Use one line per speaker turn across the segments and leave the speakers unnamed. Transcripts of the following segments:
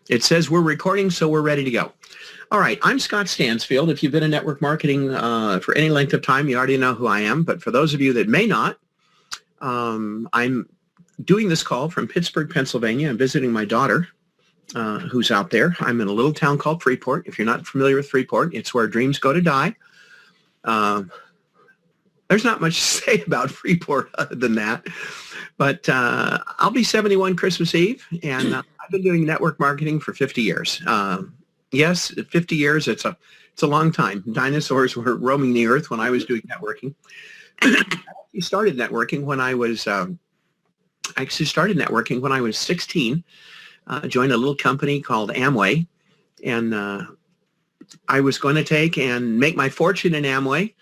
It says we're recording, so we're ready to go. All right, I'm Scott Stansfield. If you've been in network marketing for any length of time, you already know who I am. But for those of you that may not, I'm doing this call from Pittsburgh, Pennsylvania. I'm visiting my daughter, who's out there. I'm in a little town called Freeport. If you're not familiar with Freeport, it's where dreams go to die. There's not much to say about Freeport other than that. But I'll be 71 Christmas Eve, and I've been doing network marketing for 50 years. Yes, 50 years, it's a long time. Dinosaurs were roaming the earth when I was doing networking. I started networking when I was 16. Joined a little company called Amway, and I was going to take and make my fortune in Amway.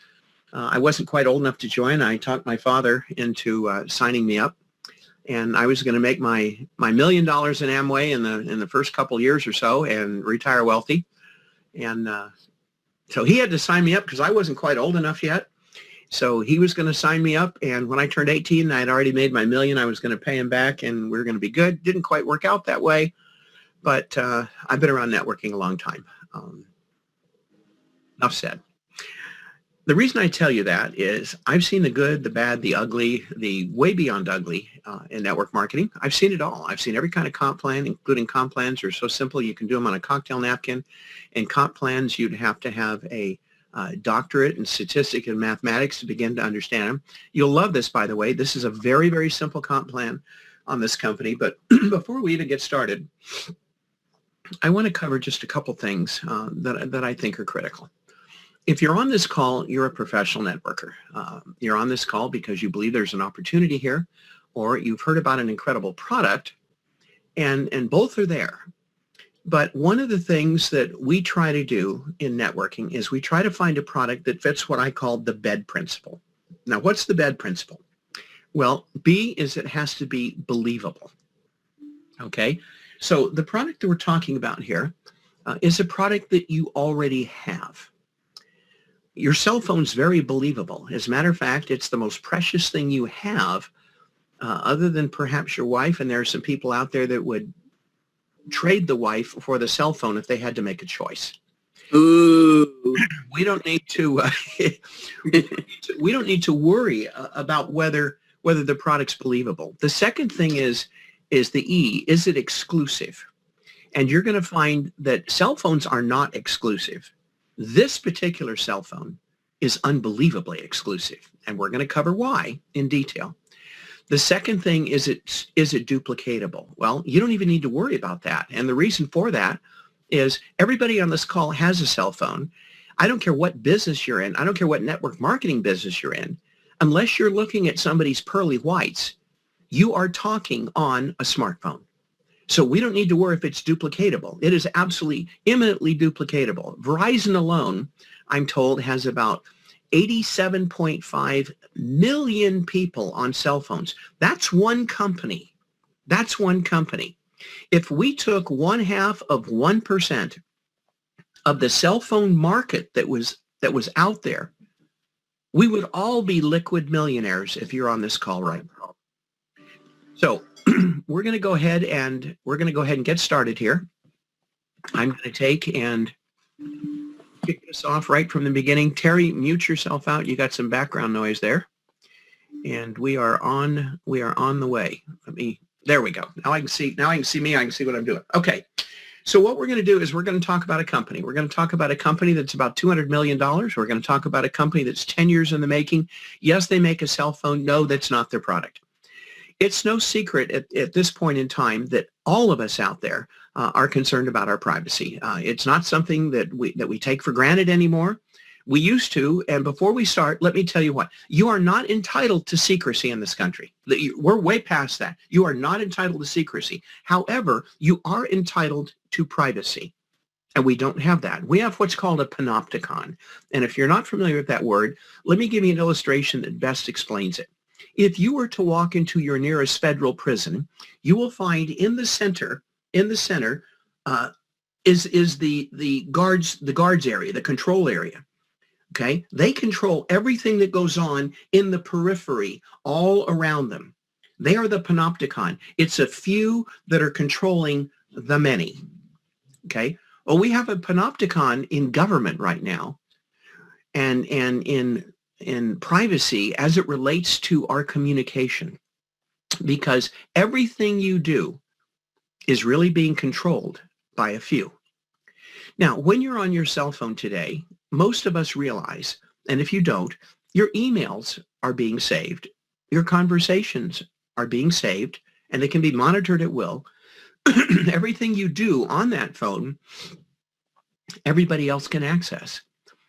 I wasn't quite old enough to join. I talked my father into signing me up, and I was going to make my $1 million in Amway in the first couple years or so and retire wealthy. And so he had to sign me up because I wasn't quite old enough yet. So he was going to sign me up, and when I turned 18, I had already made my $1 million. I was going to pay him back, and we were going to be good. Didn't quite work out that way, but I've been around networking a long time. Enough said. The reason I tell you that is I've seen the good, the bad, the ugly, the way beyond ugly in network marketing. I've seen it all. I've seen every kind of comp plan, including comp plans are so simple you can do them on a cocktail napkin. And comp plans, you'd have to have a doctorate in statistics and mathematics to begin to understand them. You'll love this, by the way. This is a very, very simple comp plan on this company. But before we even get started, I want to cover just a couple things that I think are critical. If you're on this call, you're a professional networker. You're on this call because you believe there's an opportunity here, or you've heard about an incredible product, and both are there. But one of the things that we try to do in networking is we try to find a product that fits what I call the bed principle. Now, what's the bed principle? Well, B is it has to be believable. Okay, so the product that we're talking about here is a product that you already have. Your cell phone's very believable. As a matter of fact, it's the most precious thing you have, other than perhaps your wife, and there are some people out there that would trade the wife for the cell phone if they had to make a choice.
Ooh.
We don't need to we don't need to worry about whether the product's believable. The second thing is the E. Is it exclusive? And you're going to find that cell phones are not exclusive. This particular cell phone is unbelievably exclusive, and we're going to cover why in detail. The second thing is it duplicatable? Well, you don't even need to worry about that. And the reason for that is everybody on this call has a cell phone. I don't care what business you're in. I don't care what network marketing business you're in. Unless you're looking at somebody's pearly whites, you are talking on a smartphone. So we don't need to worry if it's duplicatable. It is absolutely imminently duplicatable. Verizon alone, I'm told, has about 87.5 million people on cell phones. That's one company. That's one company. If we took 0.5% of the cell phone market that was out there, we would all be liquid millionaires if you're on this call right now. So we're going to go ahead and get started here. I'm going to take and kick this off right from the beginning. Terry, mute yourself out. You got some background noise there. And we are on the way. There we go. Now I can see me. I can see what I'm doing. Okay. So what we're going to do is we're going to talk about a company. We're going to talk about a company that's about $200 million. We're going to talk about a company that's 10 years in the making. Yes, they make a cell phone. No, that's not their product. It's no secret at this point in time that all of us out there are concerned about our privacy. It's not something that we take for granted anymore. We used to, and before we start, let me tell you what. You are not entitled to secrecy in this country. We're way past that. You are not entitled to secrecy. However, you are entitled to privacy, and we don't have that. We have what's called a panopticon, and if you're not familiar with that word, let me give you an illustration that best explains it. If you were to walk into your nearest federal prison, you will find in the center is the guards area, the control area. Okay, they control everything that goes on in the periphery, all around them. They are the panopticon. It's a few that are controlling the many. Okay. Well, we have a panopticon in government right now and in privacy as it relates to our communication, because everything you do is really being controlled by a few. Now, when you're on your cell phone today, most of us realize, and if you don't, your emails are being saved, your conversations are being saved, and they can be monitored at will. Everything you do on that phone, everybody else can access.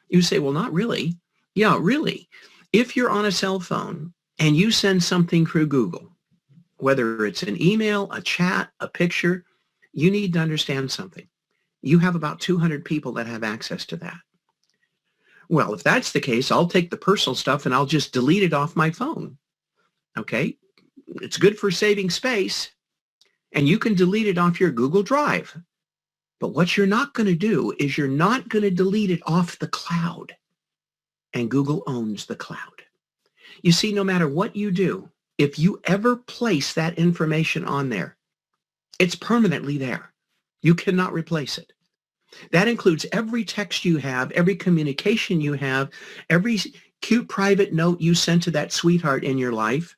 You say, well, not really. Yeah, really. If you're on a cell phone and you send something through Google, whether it's an email, a chat, a picture, you need to understand something. You have about 200 people that have access to that. Well, if that's the case, I'll take the personal stuff and I'll just delete it off my phone. Okay? It's good for saving space, and you can delete it off your Google Drive. But what you're not going to do is you're not going to delete it off the cloud. And Google owns the cloud. You see, no matter what you do, if you ever place that information on there, it's permanently there. You cannot replace it. That includes every text you have, every communication you have, every cute private note you sent to that sweetheart in your life,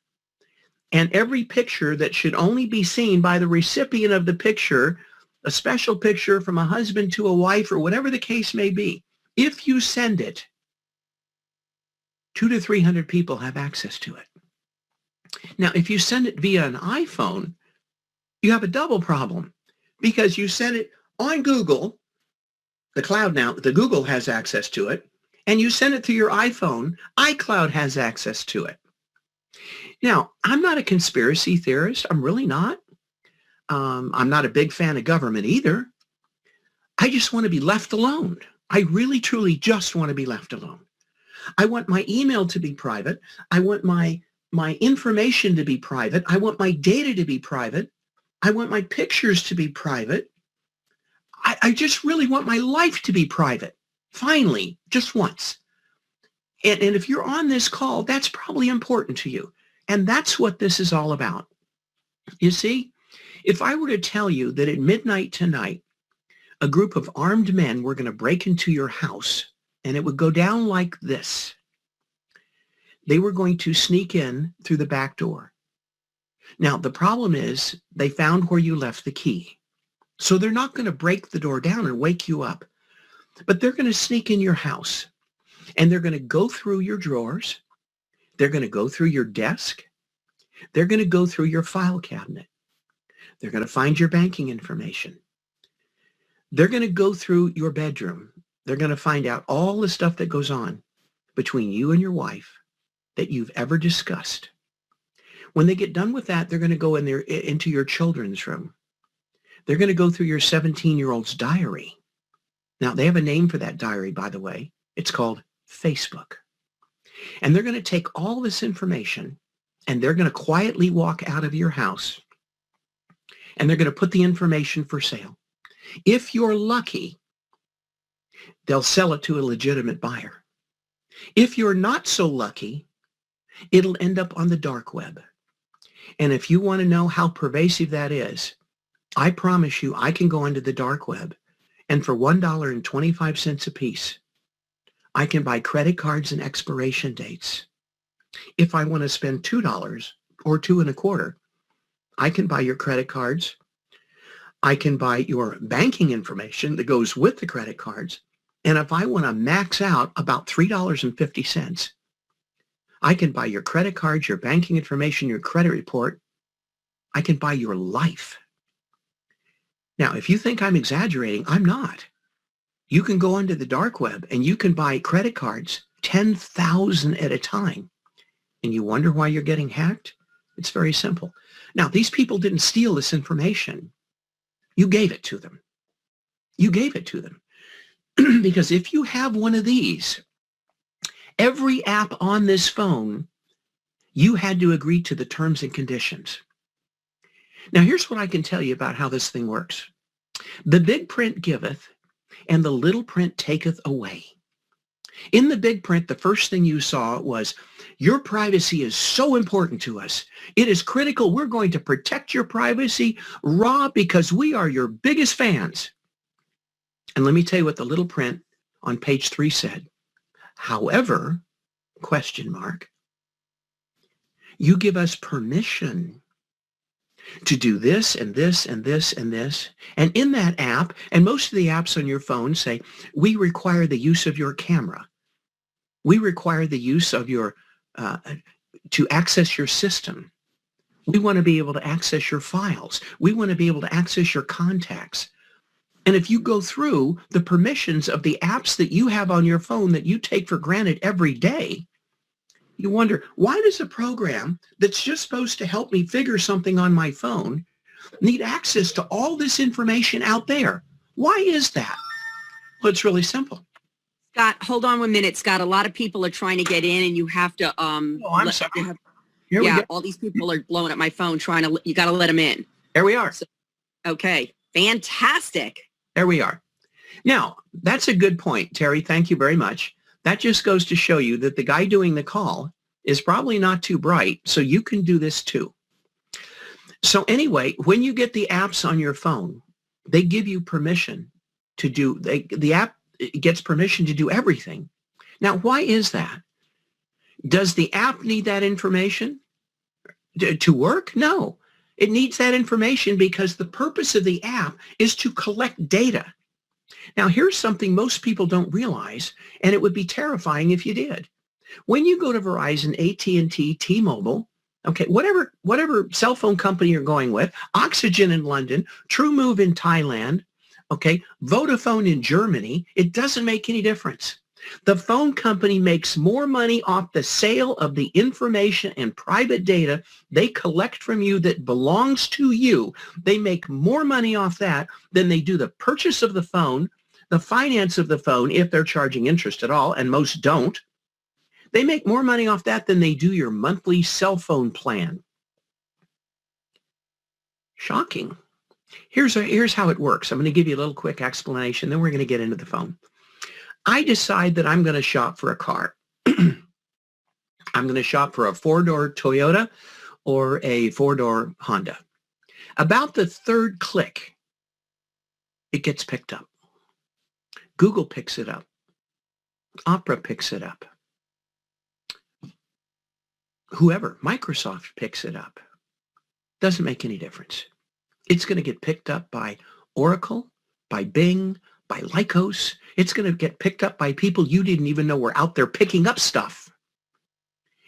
and every picture that should only be seen by the recipient of the picture, a special picture from a husband to a wife or whatever the case may be. If you send it, 200 to 300 people have access to it. Now, if you send it via an iPhone, you have a double problem, because you send it on Google, the cloud now, the Google has access to it, and you send it through your iPhone, iCloud has access to it. Now, I'm not a conspiracy theorist. I'm really not. I'm not a big fan of government either. I just want to be left alone. I really, truly just want to be left alone. I want my email to be private. I want my information to be private. I want my data to be private. I want my pictures to be private. I just really want my life to be private. Finally, just once. And if you're on this call, that's probably important to you. And that's what this is all about. You see, if I were to tell you that at midnight tonight, a group of armed men were going to break into your house, and it would go down like this. They were going to sneak in through the back door. Now, the problem is they found where you left the key. So they're not going to break the door down and wake you up, but they're going to sneak in your house, and they're going to go through your drawers. They're going to go through your desk. They're going to go through your file cabinet. They're going to find your banking information. They're going to go through your bedroom. They're going to find out all the stuff that goes on between you and your wife that you've ever discussed. When they get done with that, they're going to go in there into your children's room. They're going to go through your 17-year-old's diary. Now, they have a name for that diary, by the way. It's called Facebook. And they're going to take all this information, and they're going to quietly walk out of your house, and they're going to put the information for sale. If you're lucky, they'll sell it to a legitimate buyer. If you're not so lucky, it'll end up on the dark web. And if you want to know how pervasive that is, I promise you I can go into the dark web, and for $1.25 a piece, I can buy credit cards and expiration dates. If I want to spend $2 or $2.25, I can buy your credit cards. I can buy your banking information that goes with the credit cards. And if I want to max out about $3.50, I can buy your credit cards, your banking information, your credit report. I can buy your life. Now, if you think I'm exaggerating, I'm not. You can go onto the dark web and you can buy credit cards, 10,000 at a time. And you wonder why you're getting hacked? It's very simple. Now, these people didn't steal this information. You gave it to them. You gave it to them. Because if you have one of these, every app on this phone, you had to agree to the terms and conditions. Now, here's what I can tell you about how this thing works. The big print giveth, and the little print taketh away. In the big print, the first thing you saw was, your privacy is so important to us. It is critical. We're going to protect your privacy, Rob, because we are your biggest fans. And let me tell you what the little print on page 3 said. However, question mark, you give us permission to do this and this and this and this. And in that app, and most of the apps on your phone say, we require the use of your camera. We require the use of your, to access your system. We want to be able to access your files. We want to be able to access your contacts. And if you go through the permissions of the apps that you have on your phone that you take for granted every day, you wonder, why does a program that's just supposed to help me figure something on my phone need access to all this information out there? Why is that? Well, it's really simple.
Scott, hold on 1 minute. Scott, a lot of people are trying to get in and you have to,
Oh, I'm sorry.
Here we go. All these people are blowing up my phone you got to let them in.
There we are.
So, okay. Fantastic.
There we are. Now, that's a good point, Terry. Thank you very much. That just goes to show you that the guy doing the call is probably not too bright, so you can do this too. So anyway, when you get the apps on your phone, they give you permission to do, the app gets permission to do everything. Now, why is that? Does the app need that information to work? No. It needs that information because the purpose of the app is to collect data. Now, here's something most people don't realize, and it would be terrifying if you did. When you go to Verizon, AT&T, T-Mobile, okay, whatever cell phone company you're going with, Oxygen in London, TrueMove in Thailand, okay, Vodafone in Germany, it doesn't make any difference. The phone company makes more money off the sale of the information and private data they collect from you that belongs to you. They make more money off that than they do the purchase of the phone, the finance of the phone, if they're charging interest at all, and most don't. They make more money off that than they do your monthly cell phone plan. Shocking. Here's how it works. I'm going to give you a little quick explanation, then we're going to get into the phone. I decide that I'm going to shop for a car. I'm going to shop for a 4-door Toyota or a 4-door Honda. About the third click, it gets picked up. Google picks it up. Opera picks it up. Whoever, Microsoft picks it up. Doesn't make any difference. It's going to get picked up by Oracle, by Bing, by Lycos. It's going to get picked up by people you didn't even know were out there picking up stuff.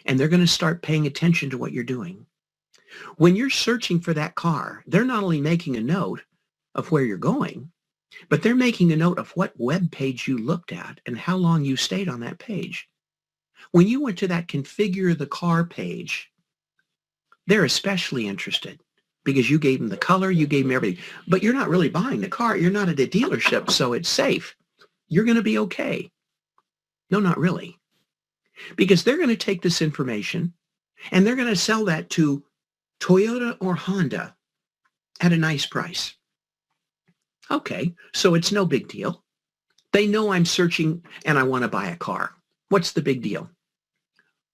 And they're going to start paying attention to what you're doing. When you're searching for that car, they're not only making a note of where you're going, but they're making a note of what web page you looked at and how long you stayed on that page. When you went to that configure the car page, they're especially interested because you gave them the color, you gave them everything. But you're not really buying the car. You're not at a dealership, so it's safe. You're going to be okay. No, not really. Because they're going to take this information and they're going to sell that to Toyota or Honda at a nice price. Okay, so it's no big deal. They know I'm searching and I want to buy a car. What's the big deal?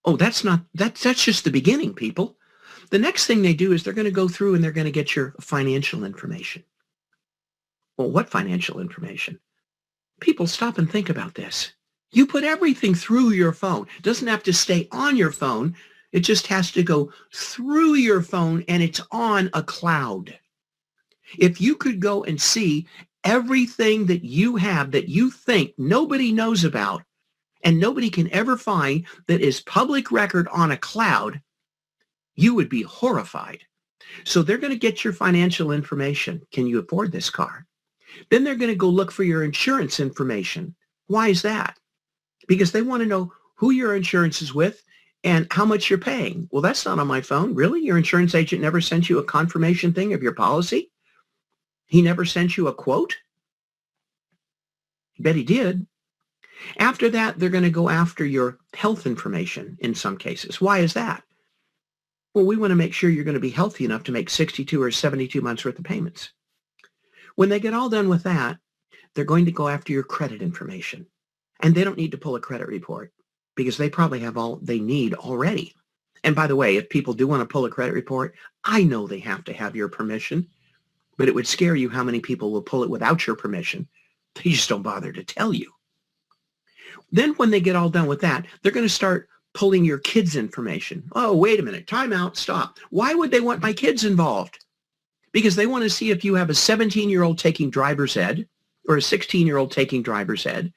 Oh, that's just the beginning, people. The next thing they do is they're going to go through and they're going to get your financial information. Well, what financial information? People, stop and think about this. You put everything through your phone. It doesn't have to stay on your phone. It just has to go through your phone and it's on a cloud. If you could go and see everything that you have that you think nobody knows about and nobody can ever find that is public record on a cloud, you would be horrified. So they're going to get your financial information. Can you afford this car? Then they're going to go look for your insurance information. Why is that? Because they want to know who your insurance is with and how much you're paying. Well, that's not on my phone. Really? Your insurance agent never sent you a confirmation thing of your policy? He never sent you a quote? I bet he did. After that, they're going to go after your health information in some cases. Why is that? Well, we want to make sure you're going to be healthy enough to make 62 or 72 months worth of payments. When they get all done with that, they're going to go after your credit information. And they don't need to pull a credit report because they probably have all they need already. And by the way, if people do want to pull a credit report, I know they have to have your permission, but it would scare you how many people will pull it without your permission. They just don't bother to tell you. Then when they get all done with that, they're going to start pulling your kids' information. Oh, wait a minute. Time out. Stop. Why would they want my kids involved? Because they want to see if you have a 17-year-old taking driver's ed or a 16-year-old taking driver's ed,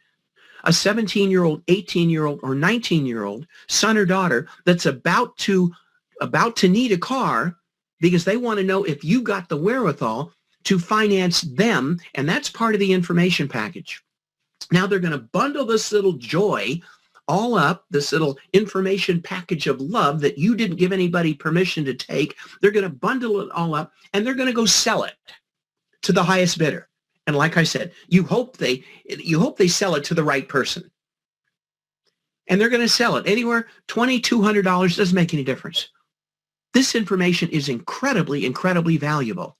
a 17-year-old, 18-year-old, or 19-year-old son or daughter that's about to need a car because they want to know if you got the wherewithal to finance them, and that's part of the information package. Now they're going to bundle this little joy all up, this little information package of love that you didn't give anybody permission to take. They're going to bundle it all up, and they're going to go sell it to the highest bidder. And like I said, you hope they sell it to the right person. And they're going to sell it anywhere, $20, $200, doesn't make any difference. This information is incredibly, incredibly valuable.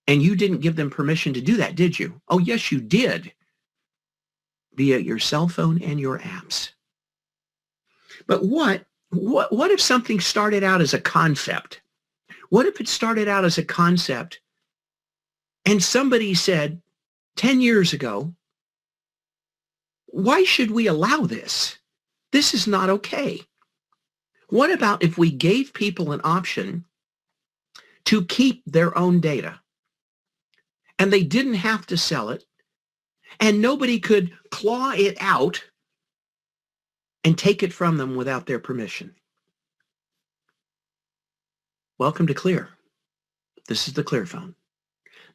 And you didn't give them permission to do that, did you? Oh, yes, you did. Via your cell phone and your apps. But what if something started out as a concept? What if it started out as a concept and somebody said 10 years ago, why should we allow this? This is not okay. What about if we gave people an option to keep their own data and they didn't have to sell it and nobody could claw it out and take it from them without their permission? Welcome to Clear. This is the Clearphone.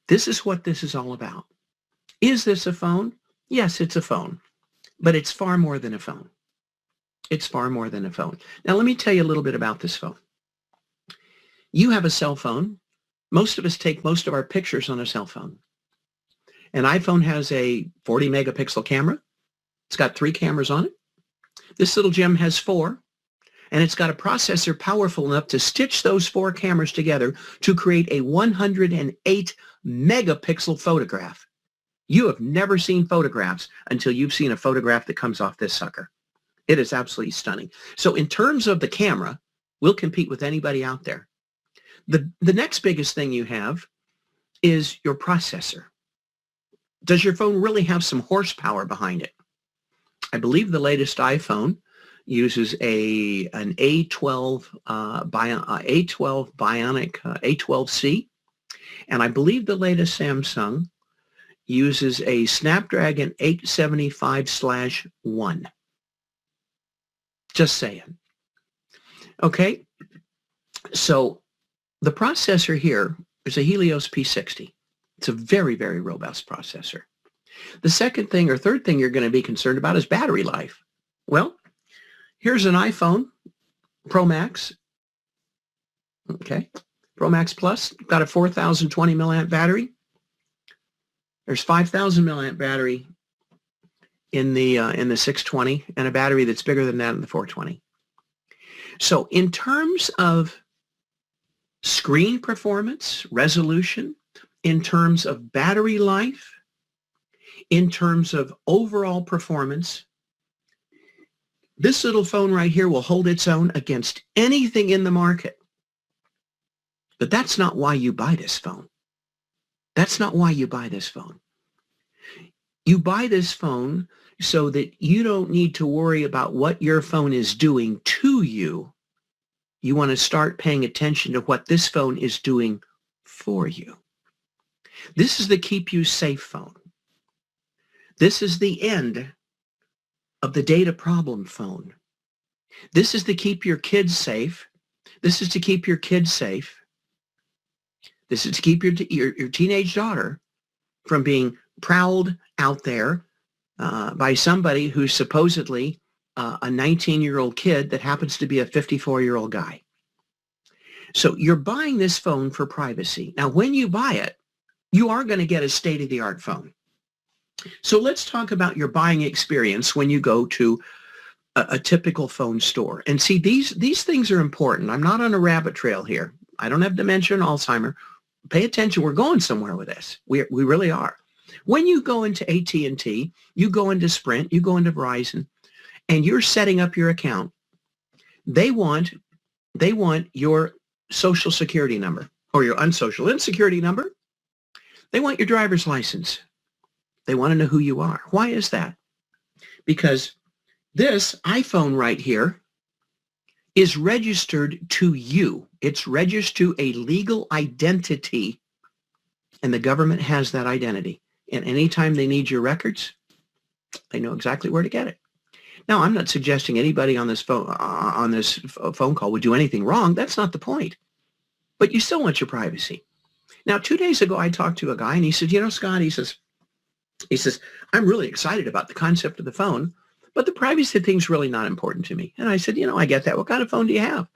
This is what this is all about. Is this a phone? Yes, it's a phone, but it's far more than a phone. It's far more than a phone. Now, let me tell you a little bit about this phone. You have a cell phone. Most of us take most of our pictures on a cell phone. An iPhone has a 40 megapixel camera. It's got 3 cameras on it. This little gem has 4, and it's got a processor powerful enough to stitch those 4 cameras together to create a 108 megapixel photograph. You have never seen photographs until you've seen a photograph that comes off this sucker. It is absolutely stunning. So in terms of the camera, we'll compete with anybody out there. The next biggest thing you have is your processor. Does your phone really have some horsepower behind it? I believe the latest iPhone uses an A12 Bionic A12C, and I believe the latest Samsung uses a Snapdragon 875/1. Just saying. Okay, so the processor here is a Helios P60. It's a very, very robust processor. The second thing or third thing you're going to be concerned about is battery life. Well, here's an iPhone Pro Max. Okay, Pro Max Plus, got a 4,020 milliamp battery. There's 5,000 milliamp battery in the 620 and a battery that's bigger than that in the 420. So in terms of screen performance, resolution, in terms of battery life, in terms of overall performance, this little phone right here will hold its own against anything in the market. But that's not why you buy this phone. That's not why you buy this phone. You buy this phone so that you don't need to worry about what your phone is doing to you. You want to start paying attention to what this phone is doing for you. This is the keep you safe phone. This is the end of the data problem phone. This is to keep your kids safe. This is to keep your kids safe. This is to keep your teenage daughter from being prowled out there by somebody who's supposedly a 19-year-old kid that happens to be a 54-year-old guy. So you're buying this phone for privacy. Now, when you buy it, you are going to get a state-of-the-art phone. So let's talk about your buying experience when you go to a typical phone store. And see, these things are important. I'm not on a rabbit trail here. I don't have dementia and Alzheimer. Pay attention. We're going somewhere with this. We really are. When you go into AT&T, you go into Sprint, you go into Verizon, and you're setting up your account, they want your social security number or your unsocial insecurity number. They want your driver's license. They want to know who you are. Why is that? Because this iPhone right here is registered to you. It's registered to a legal identity, and the government has that identity. And anytime they need your records, they know exactly where to get it. Now, I'm not suggesting anybody on this phone call would do anything wrong. That's not the point. But you still want your privacy. Now, 2 days ago, I talked to a guy, and he said, Scott, he says, I'm really excited about the concept of the phone, but the privacy thing's really not important to me. And I said, I get that. What kind of phone do you have?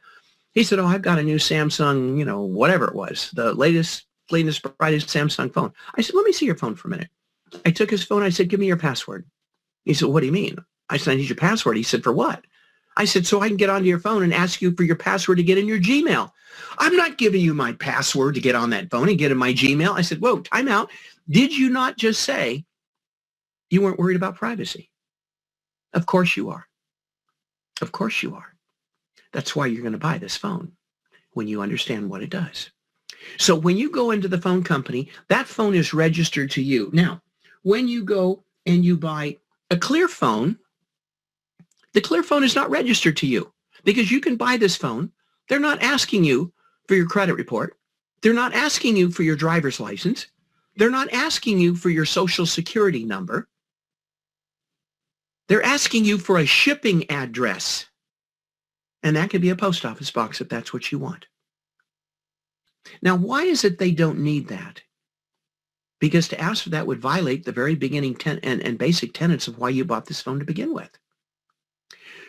He said, I've got a new Samsung, whatever it was, the latest, brightest Samsung phone. I said, let me see your phone for a minute. I took his phone. I said, give me your password. He said, what do you mean? I said, I need your password. He said, for what? I said, so I can get onto your phone and ask you for your password to get in your Gmail. I'm not giving you my password to get on that phone and get in my Gmail. I said, whoa, time out. Did you not just say you weren't worried about privacy? Of course you are. Of course you are. That's why you're going to buy this phone, when you understand what it does. So when you go into the phone company, that phone is registered to you. Now, when you go and you buy a clearphone, the clearphone is not registered to you, because you can buy this phone. They're not asking you for your credit report. They're not asking you for your driver's license. They're not asking you for your social security number. They're asking you for a shipping address. And that could be a post office box if that's what you want. Now, why is it they don't need that? Because to ask for that would violate the very beginning and basic tenets of why you bought this phone to begin with.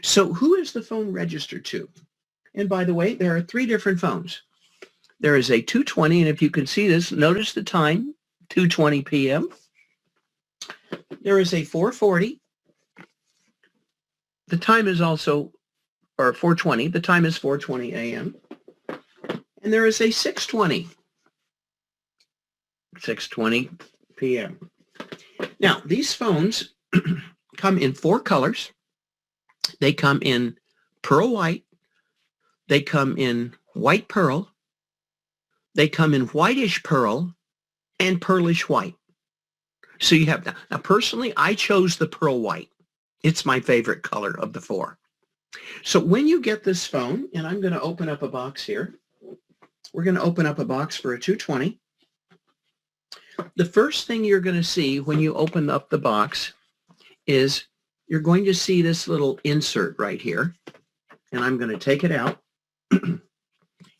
So who is the phone registered to? And by the way, there are 3 different phones. There is a 220, and if you can see this, notice the time, 2:20 p.m. There is a 440. The time is also, or 420, the time is 4:20 a.m. And there is a 6:20 p.m. Now, these phones come in 4 colors. They come in pearl white. They come in white pearl. They come in whitish pearl and pearlish white. So you have that. Now, personally, I chose the pearl white. It's my favorite color of the 4. So when you get this phone, and I'm going to open up a box here. We're going to open up a box for a 220. The first thing you're going to see when you open up the box is you're going to see this little insert right here. And I'm going to take it out. And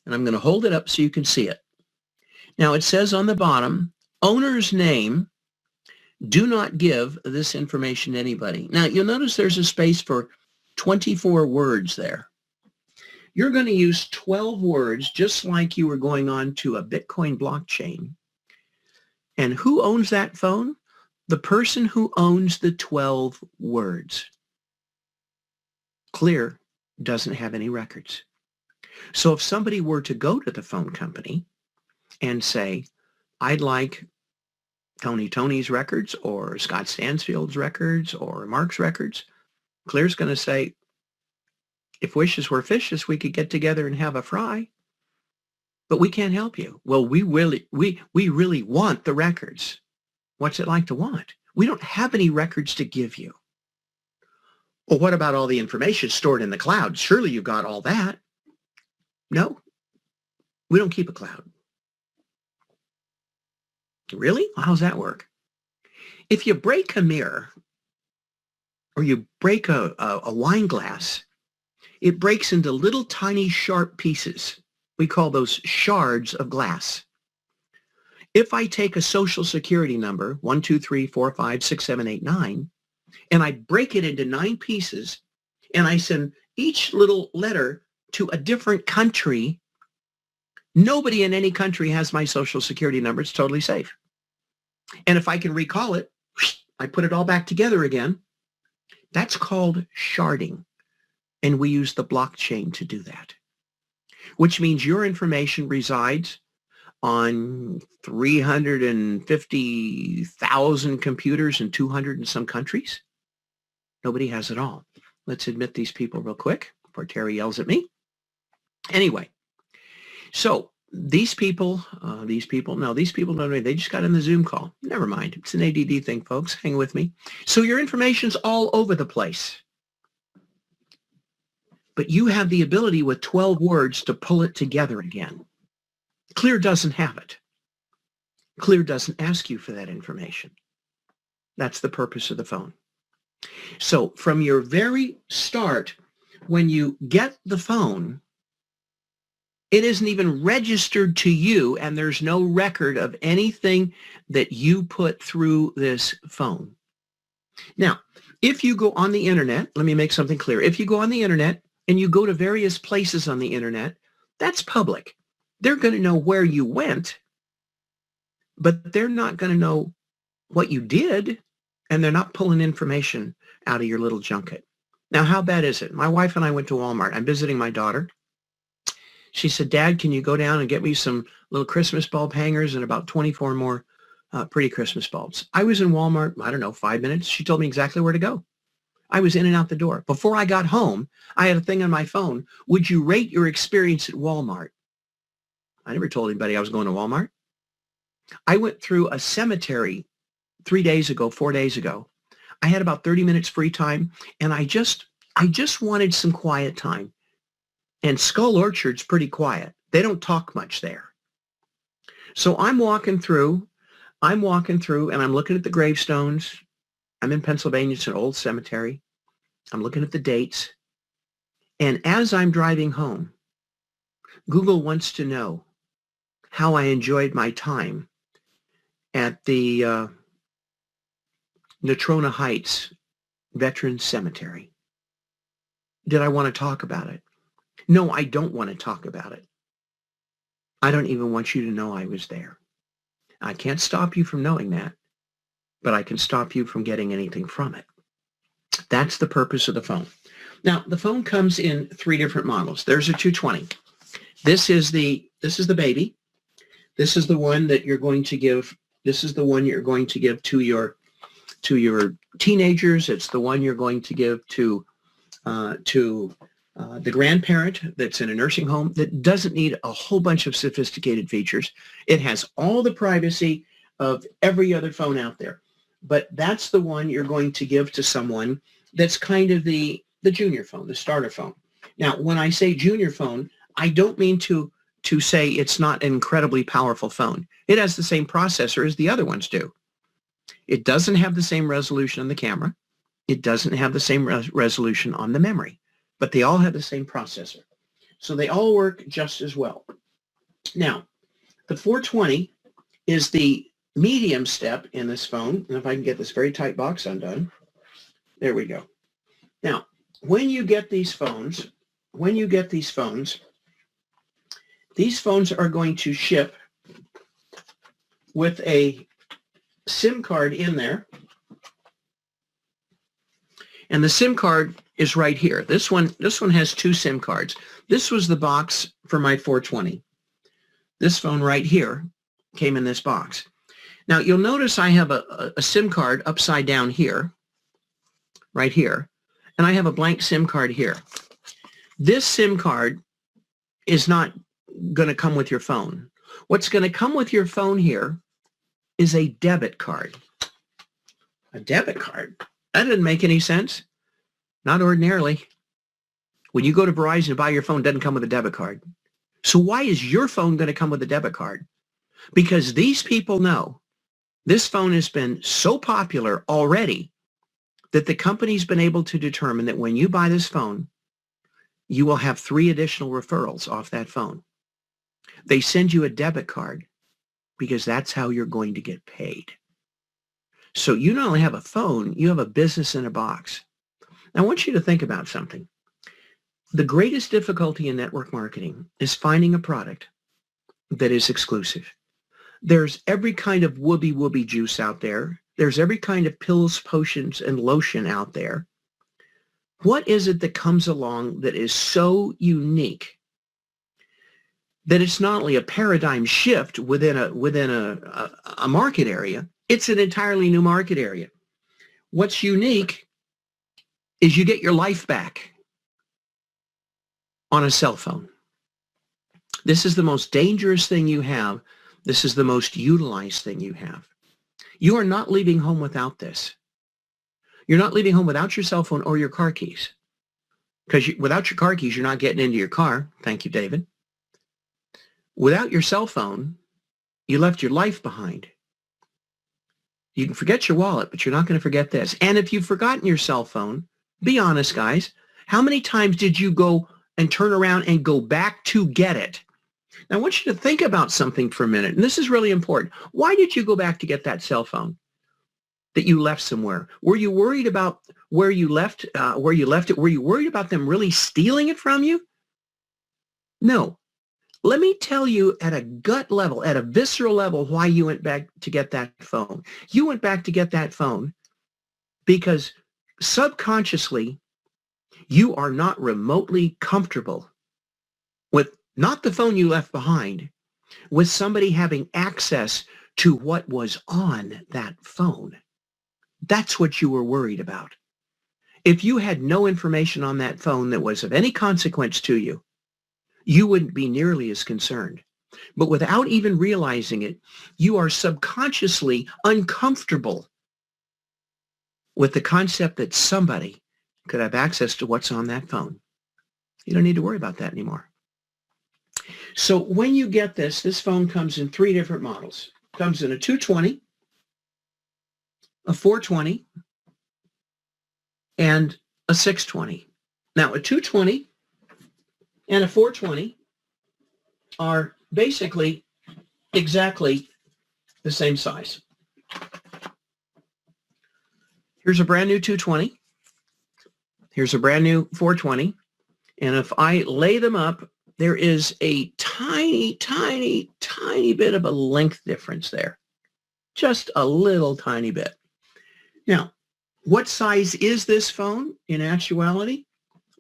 I'm going to hold it up so you can see it. Now, it says on the bottom, owner's name, do not give this information to anybody. Now, you'll notice there's a space for 24 words there. You're going to use 12 words just like you were going on to a Bitcoin blockchain. And who owns that phone? The person who owns the 12 words. Clear doesn't have any records. So if somebody were to go to the phone company and say, I'd like Tony's records or Scott Stansfield's records or Mark's records, Clear's going to say, if wishes were fishes, we could get together and have a fry, but we can't help you. Well, we really want the records. What's it like to want? We don't have any records to give you. Well, what about all the information stored in the cloud? Surely you got all that. No, we don't keep a cloud. Really? How's that work? If you break a mirror or you break a wine glass, it breaks into little tiny sharp pieces. We call those shards of glass. If I take a social security number, 1, 2, 3, 4, 5, 6, 7, 8, 9, and I break it into 9 pieces, and I send each little letter to a different country, nobody in any country has my social security number. It's totally safe. And if I can recall it, I put it all back together again. That's called sharding. And we use the blockchain to do that, which means your information resides on 350,000 computers in 200 and some countries. Nobody has it all. Let's admit these people real quick before Terry yells at me. Anyway, so these people, no, these people don't, they just got in the Zoom call. Never mind. It's an ADD thing, folks. Hang with me. So your information's all over the place. But you have the ability with 12 words to pull it together again. Clear doesn't have it. Clear doesn't ask you for that information. That's the purpose of the phone. So from your very start, when you get the phone, it isn't even registered to you, and there's no record of anything that you put through this phone. Now, if you go on the internet, let me make something clear. If you go on the internet and you go to various places on the internet, that's public. They're going to know where you went, but they're not going to know what you did, and they're not pulling information out of your little junket. Now, how bad is it? My wife and I went to Walmart. I'm visiting my daughter. She said, Dad, can you go down and get me some little Christmas bulb hangers and about 24 more pretty Christmas bulbs? I was in Walmart, I don't know, 5 minutes. She told me exactly where to go. I was in and out the door. Before I got home, I had a thing on my phone. Would you rate your experience at Walmart? I never told anybody I was going to Walmart. I went through a cemetery 4 days ago. I had about 30 minutes free time, and I just wanted some quiet time. And Skull Orchard's pretty quiet. They don't talk much there. So I'm walking through, and I'm looking at the gravestones. I'm in Pennsylvania. It's an old cemetery. I'm looking at the dates. And as I'm driving home, Google wants to know how I enjoyed my time at the Natrona Heights Veterans Cemetery. Did I want to talk about it? No, I don't want to talk about it. I don't even want you to know I was there. I can't stop you from knowing that, but I can stop you from getting anything from it. That's the purpose of the phone. Now, the phone comes in 3 different models. There's a 220. This is the baby. This is the one that you're going to give. This is the one you're going to give to your teenagers. It's the one you're going to give to the grandparent that's in a nursing home that doesn't need a whole bunch of sophisticated features. It has all the privacy of every other phone out there. But that's the one you're going to give to someone that's kind of the junior phone, the starter phone. Now, when I say junior phone, I don't mean to say it's not an incredibly powerful phone. It has the same processor as the other ones do. It doesn't have the same resolution on the camera. It doesn't have the same resolution on the memory, but they all have the same processor. So they all work just as well. Now, the 420 is the medium step in this phone. And if I can get this very tight box undone, there we go. Now, when you get these phones, these phones are going to ship with a SIM card in there. And the SIM card is right here. This one has 2 SIM cards. This was the box for my 420. This phone right here came in this box. Now, you'll notice I have a SIM card upside down here, right here, and I have a blank SIM card here. This SIM card is not going to come with your phone. What's going to come with your phone here is a debit card. A debit card? That didn't make any sense. Not ordinarily. When you go to Verizon and buy your phone, it doesn't come with a debit card. So why is your phone going to come with a debit card? Because these people know this phone has been so popular already that the company's been able to determine that when you buy this phone, you will have 3 additional referrals off that phone. They send you a debit card because that's how you're going to get paid. So you not only have a phone, you have a business in a box. Now, I want you to think about something. The greatest difficulty in network marketing is finding a product that is exclusive. There's every kind of whoopee juice out there. There's every kind of pills, potions, and lotion out there. What is it that comes along that is so unique that it's not only a paradigm shift within a market area, it's an entirely new market area. What's unique is you get your life back on a cell phone. This is the most dangerous thing you have. This is the most utilized thing you have. You are not leaving home without this. You're not leaving home without your cell phone or your car keys. Because without your car keys, you're not getting into your car. Thank you, David. Without your cell phone, you left your life behind. You can forget your wallet, but you're not going to forget this. And if you've forgotten your cell phone, be honest, guys. How many times did you go and turn around and go back to get it? Now, I want you to think about something for a minute, and this is really important. Why did you go back to get that cell phone that you left somewhere? Were you worried about where you left it? Were you worried about them really stealing it from you? No. Let me tell you at a gut level, at a visceral level, why you went back to get that phone. You went back to get that phone because subconsciously, you are not remotely comfortable with not the phone you left behind, with somebody having access to what was on that phone. That's what you were worried about. If you had no information on that phone that was of any consequence to you, you wouldn't be nearly as concerned. But without even realizing it, you are subconsciously uncomfortable with the concept that somebody could have access to what's on that phone. You don't need to worry about that anymore. So when you get this phone comes in 3 different models. It comes in a 220, a 420, and a 620. Now, a 220 and a 420 are basically exactly the same size. Here's a brand new 220. Here's a brand new 420. And if I lay them up, there is a tiny, tiny, tiny bit of a length difference there. Just a little tiny bit. Now, what size is this phone in actuality?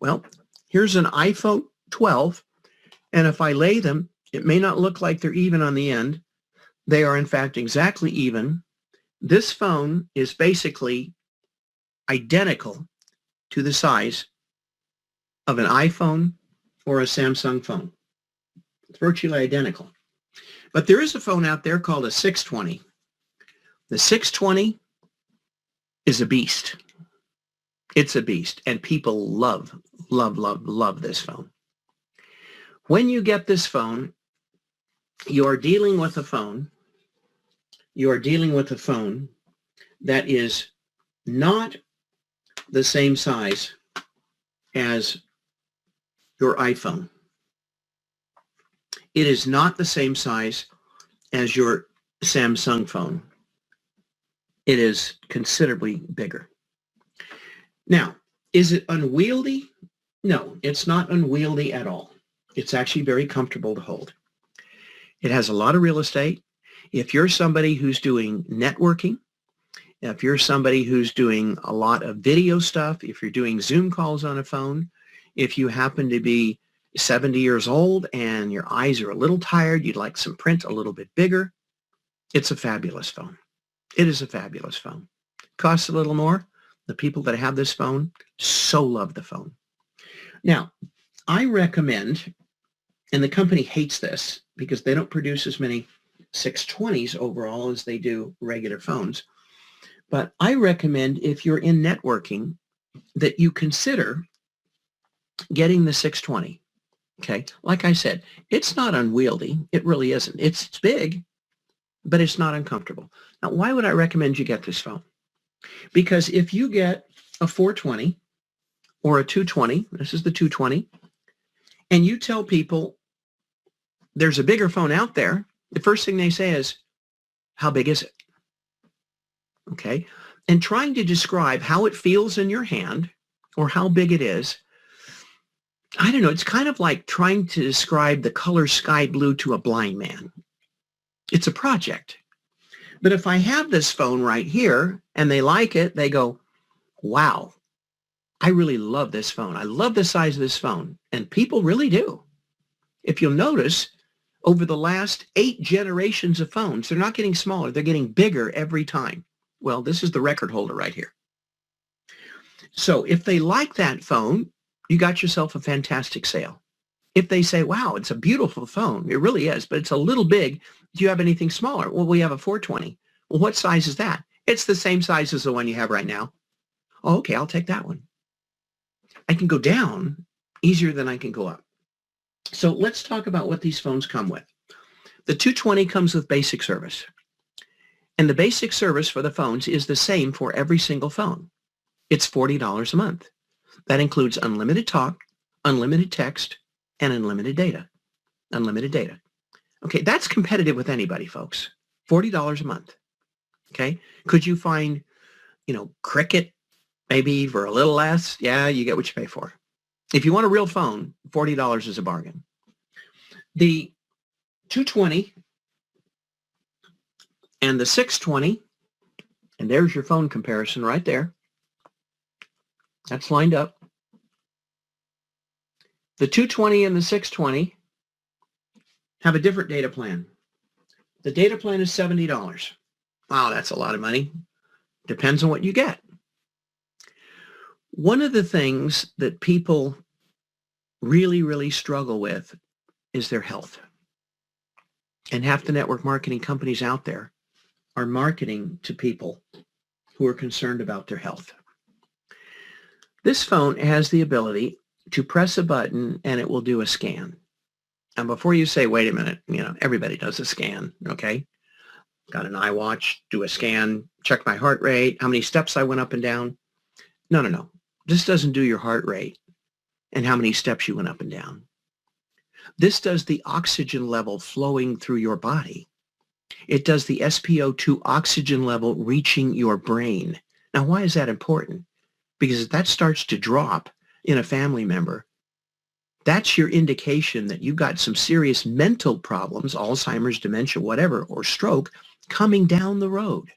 Well, here's an iPhone 12. And if I lay them, it may not look like they're even on the end. They are, in fact, exactly even. This phone is basically identical to the size of an iPhone or a Samsung phone. It's virtually identical. But there is a phone out there called a 620. The 620 is a beast. It's a beast. And people love, love, love, love this phone. When you get this phone, you are dealing with a phone. You are dealing with a phone that is not the same size as your iPhone. It is not the same size as your Samsung phone. It is considerably bigger. Now, is it unwieldy? No, it's not unwieldy at all. It's actually very comfortable to hold. It has a lot of real estate. If you're somebody who's doing networking, if you're somebody who's doing a lot of video stuff, if you're doing Zoom calls on a phone, if you happen to be 70 years old and your eyes are a little tired, you'd like some print a little bit bigger, it's a fabulous phone. It is a fabulous phone. Costs a little more. The people that have this phone so love the phone. Now, I recommend, and the company hates this because they don't produce as many 620s overall as they do regular phones, but I recommend if you're in networking that you consider getting the 620. Okay, like I said, it's not unwieldy. It really isn't. It's big, but it's not uncomfortable. Now, why would I recommend you get this phone? Because if you get a 420 or a 220, this is the 220, and you tell people there's a bigger phone out there, the first thing they say is, how big is it? Okay, and trying to describe how it feels in your hand or how big it is, I don't know, it's kind of like trying to describe the color sky blue to a blind man. It's a project. But if I have this phone right here and they like it, they go, wow, I really love this phone. I love the size of this phone. And people really do. If you'll notice, over the last 8 generations of phones, they're not getting smaller. They're getting bigger every time. Well, this is the record holder right here. So if they like that phone, you got yourself a fantastic sale. If they say, wow, it's a beautiful phone, it really is, but it's a little big. Do you have anything smaller? Well, we have a 420. Well, what size is that? It's the same size as the one you have right now. Oh, okay, I'll take that one. I can go down easier than I can go up. So let's talk about what these phones come with. The 220 comes with basic service. And the basic service for the phones is the same for every single phone. It's $40 a month. That includes unlimited talk, unlimited text, and unlimited data. Unlimited data. Okay, that's competitive with anybody, folks. $40 a month. Okay, could you find, Cricket maybe for a little less? Yeah, you get what you pay for. If you want a real phone, $40 is a bargain. The 220 and the 620, and there's your phone comparison right there. That's lined up. The 220 and the 620 have a different data plan. The data plan is $70. Wow, that's a lot of money. Depends on what you get. One of the things that people really, really struggle with is their health. And half the network marketing companies out there are marketing to people who are concerned about their health. This phone has the ability to press a button and it will do a scan. And before you say, wait a minute, everybody does a scan, okay? Got an iWatch, do a scan, check my heart rate, how many steps I went up and down. No. This doesn't do your heart rate and how many steps you went up and down. This does the oxygen level flowing through your body. It does the SpO2 oxygen level reaching your brain. Now, why is that important? Because if that starts to drop in a family member, that's your indication that you've got some serious mental problems, Alzheimer's, dementia, whatever, or stroke, coming down the road.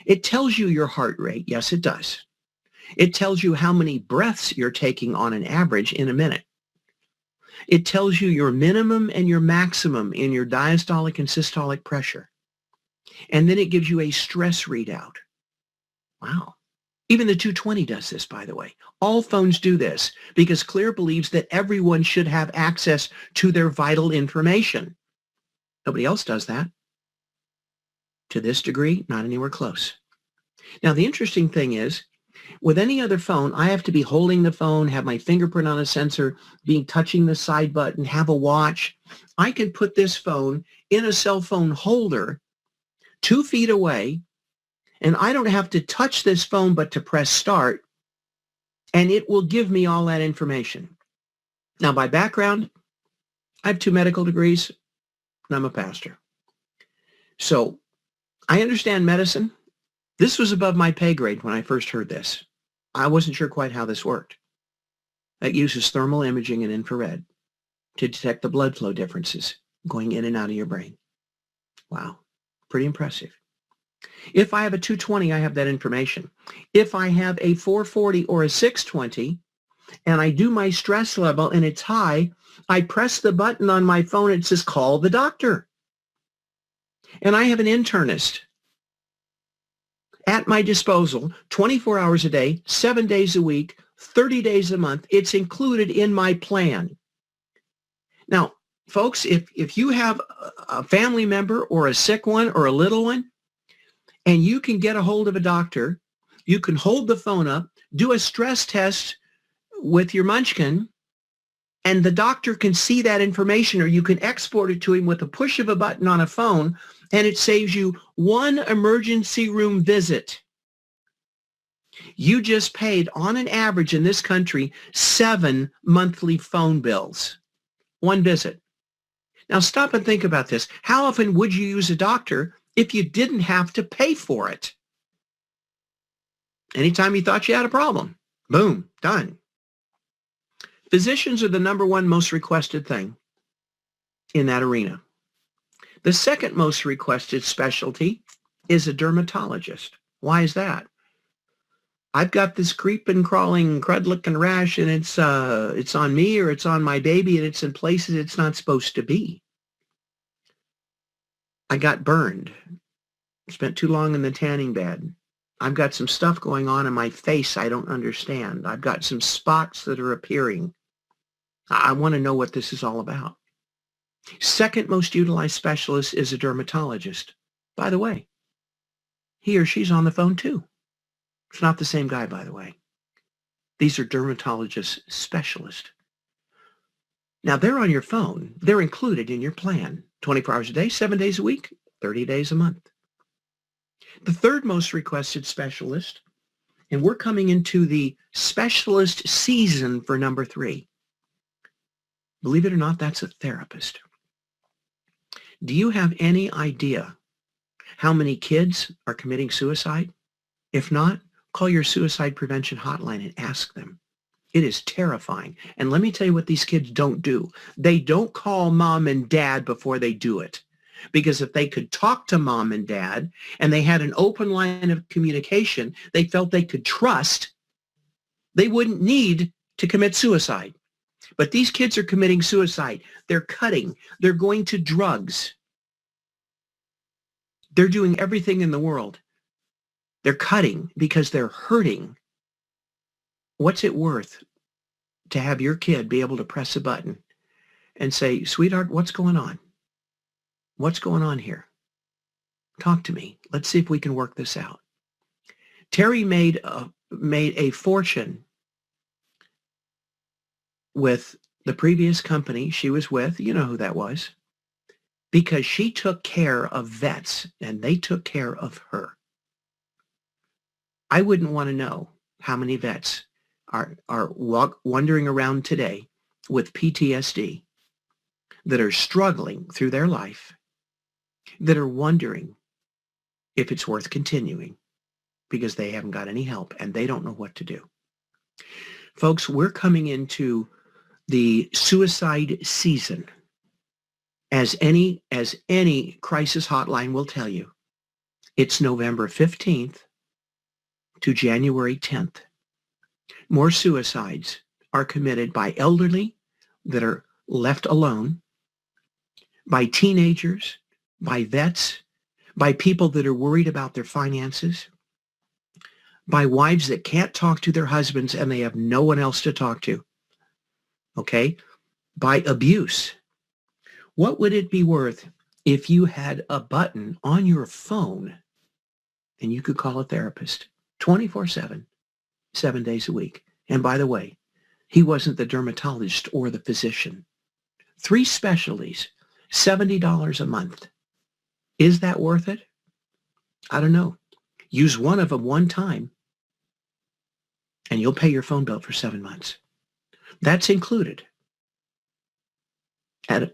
It tells you your heart rate. Yes, it does. It tells you how many breaths you're taking on an average in a minute. It tells you your minimum and your maximum in your diastolic and systolic pressure. And then it gives you a stress readout. Wow. Even the 220 does this, by the way. All phones do this because Clear believes that everyone should have access to their vital information. Nobody else does that. To this degree, not anywhere close. Now, the interesting thing is, with any other phone, I have to be holding the phone, have my fingerprint on a sensor, touching the side button, have a watch. I can put this phone in a cell phone holder 2 feet away, and I don't have to touch this phone but to press start, and it will give me all that information. Now, by background, I have 2 medical degrees, and I'm a pastor. So I understand medicine. This was above my pay grade when I first heard this. I wasn't sure quite how this worked. It uses thermal imaging and infrared to detect the blood flow differences going in and out of your brain. Wow, pretty impressive. If I have a 220, I have that information. If I have a 440 or a 620, and I do my stress level and it's high, I press the button on my phone, it says, call the doctor. And I have an internist at my disposal 24 hours a day, 7 days a week, 30 days a month. It's included in my plan. Now, folks, if you have a family member or a sick one or a little one, and you can get a hold of a doctor, you can hold the phone up, do a stress test with your munchkin, and the doctor can see that information, or you can export it to him with a push of a button on a phone, and it saves you 1 emergency room visit. You just paid, on an average in this country, 7 monthly phone bills. 1 visit. Now stop and think about this. How often would you use a doctor if you didn't have to pay for it? Anytime you thought you had a problem, boom, done. Physicians are the #1 most requested thing in that arena. The second most requested specialty is a dermatologist. Why is that? I've got this creeping, crawling, crud-looking rash, and it's on me or it's on my baby, and it's in places it's not supposed to be. I got burned. Spent too long in the tanning bed. I've got some stuff going on in my face I don't understand. I've got some spots that are appearing. I want to know what this is all about. Second most utilized specialist is a dermatologist. By the way, he or she's on the phone too. It's not the same guy, by the way. These are dermatologist specialists. Now, they're on your phone. They're included in your plan. 24 hours a day, 7 days a week, 30 days a month. The third most requested specialist, and we're coming into the specialist season for number 3. Believe it or not, that's a therapist. Do you have any idea how many kids are committing suicide? If not, call your suicide prevention hotline and ask them. It is terrifying. And let me tell you what these kids don't do. They don't call mom and dad before they do it. Because if they could talk to mom and dad and they had an open line of communication they felt they could trust, they wouldn't need to commit suicide. But these kids are committing suicide. They're cutting. They're going to drugs. They're doing everything in the world. They're cutting because they're hurting. What's it worth to have your kid be able to press a button and say, sweetheart, what's going on? What's going on here? Talk to me. Let's see if we can work this out. Terry made a fortune with the previous company she was with. You know who that was. Because she took care of vets and they took care of her. I wouldn't want to know how many vets are wandering around today with PTSD that are struggling through their life, that are wondering if it's worth continuing because they haven't got any help and they don't know what to do. Folks, we're coming into the suicide season. As any crisis hotline will tell you, it's November 15th to January 10th. More suicides are committed by elderly that are left alone, by teenagers, by vets, by people that are worried about their finances, by wives that can't talk to their husbands and they have no one else to talk to, okay? By abuse. What would it be worth if you had a button on your phone and you could call a therapist 24/7, 7 days a week? And by the way, he wasn't the dermatologist or the physician. 3 specialties, $70 a month. Is that worth it? I don't know. Use one of them one time and you'll pay your phone bill for 7 months. That's included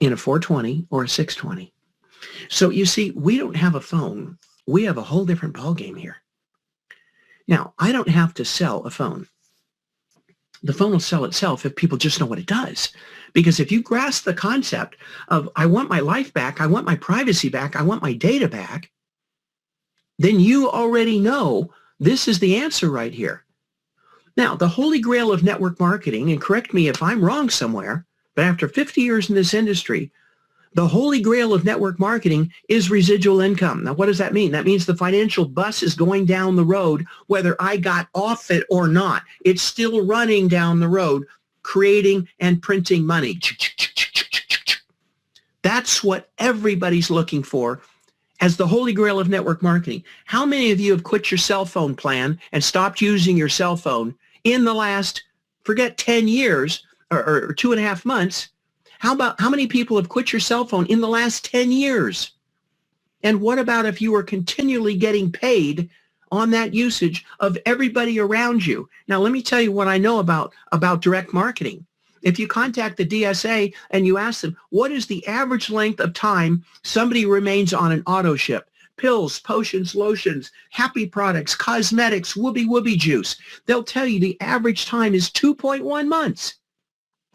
in a 420 or a 620. So you see, we don't have a phone. We have a whole different ballgame here. Now, I don't have to sell a phone. The phone will sell itself if people just know what it does. Because if you grasp the concept of, I want my life back, I want my privacy back, I want my data back, then you already know this is the answer right here. Now, the holy grail of network marketing, and correct me if I'm wrong somewhere, but after 50 years in this industry, the holy grail of network marketing is residual income. Now, what does that mean? That means the financial bus is going down the road, whether I got off it or not. It's still running down the road, creating and printing money. That's what everybody's looking for as the holy grail of network marketing. How many of you have quit your cell phone plan and stopped using your cell phone in the last, forget 10 years or 2.5 months? How many people have quit your cell phone in the last 10 years? And what about if you were continually getting paid on that usage of everybody around you? Now, let me tell you what I know about direct marketing. If you contact the DSA and you ask them, what is the average length of time somebody remains on an auto ship? Pills, potions, lotions, happy products, cosmetics, whoopee juice. They'll tell you the average time is 2.1 months.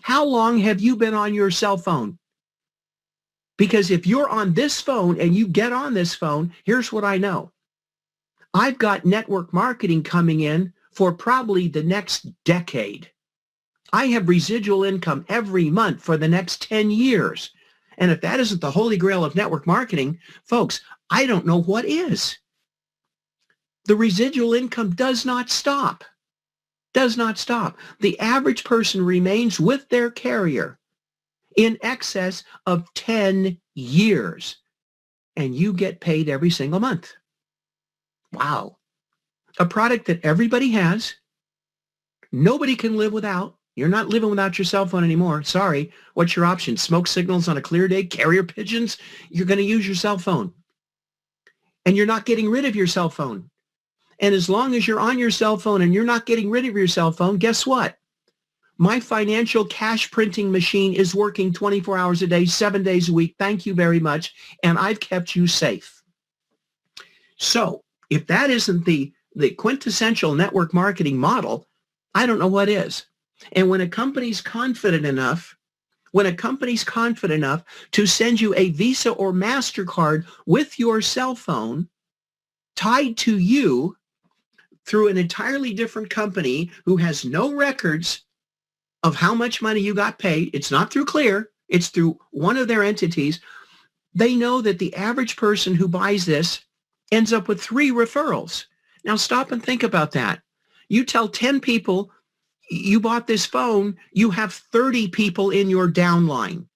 How long have you been on your cell phone? Because if you're on this phone and you get on this phone, here's what I know. I've got network marketing coming in for probably the next decade. I have residual income every month for the next 10 years. And if that isn't the holy grail of network marketing, folks, I don't know what is. The residual income does not stop. Does not stop. The average person remains with their carrier in excess of 10 years, and you get paid every single month. Wow. A product that everybody has, nobody can live without. You're not living without your cell phone anymore. Sorry. What's your option? Smoke signals on a clear day? Carrier pigeons? You're going to use your cell phone. And you're not getting rid of your cell phone. And as long as you're on your cell phone and you're not getting rid of your cell phone, guess what? My financial cash printing machine is working 24 hours a day, 7 days a week. Thank you very much. And I've kept you safe. So if that isn't the quintessential network marketing model, I don't know what is. And when a company's confident enough to send you a Visa or MasterCard with your cell phone tied to you through an entirely different company who has no records of how much money you got paid, it's not through Clear, it's through one of their entities, they know that the average person who buys this ends up with 3 referrals. Now stop and think about that. You tell 10 people you bought this phone, you have 30 people in your downline.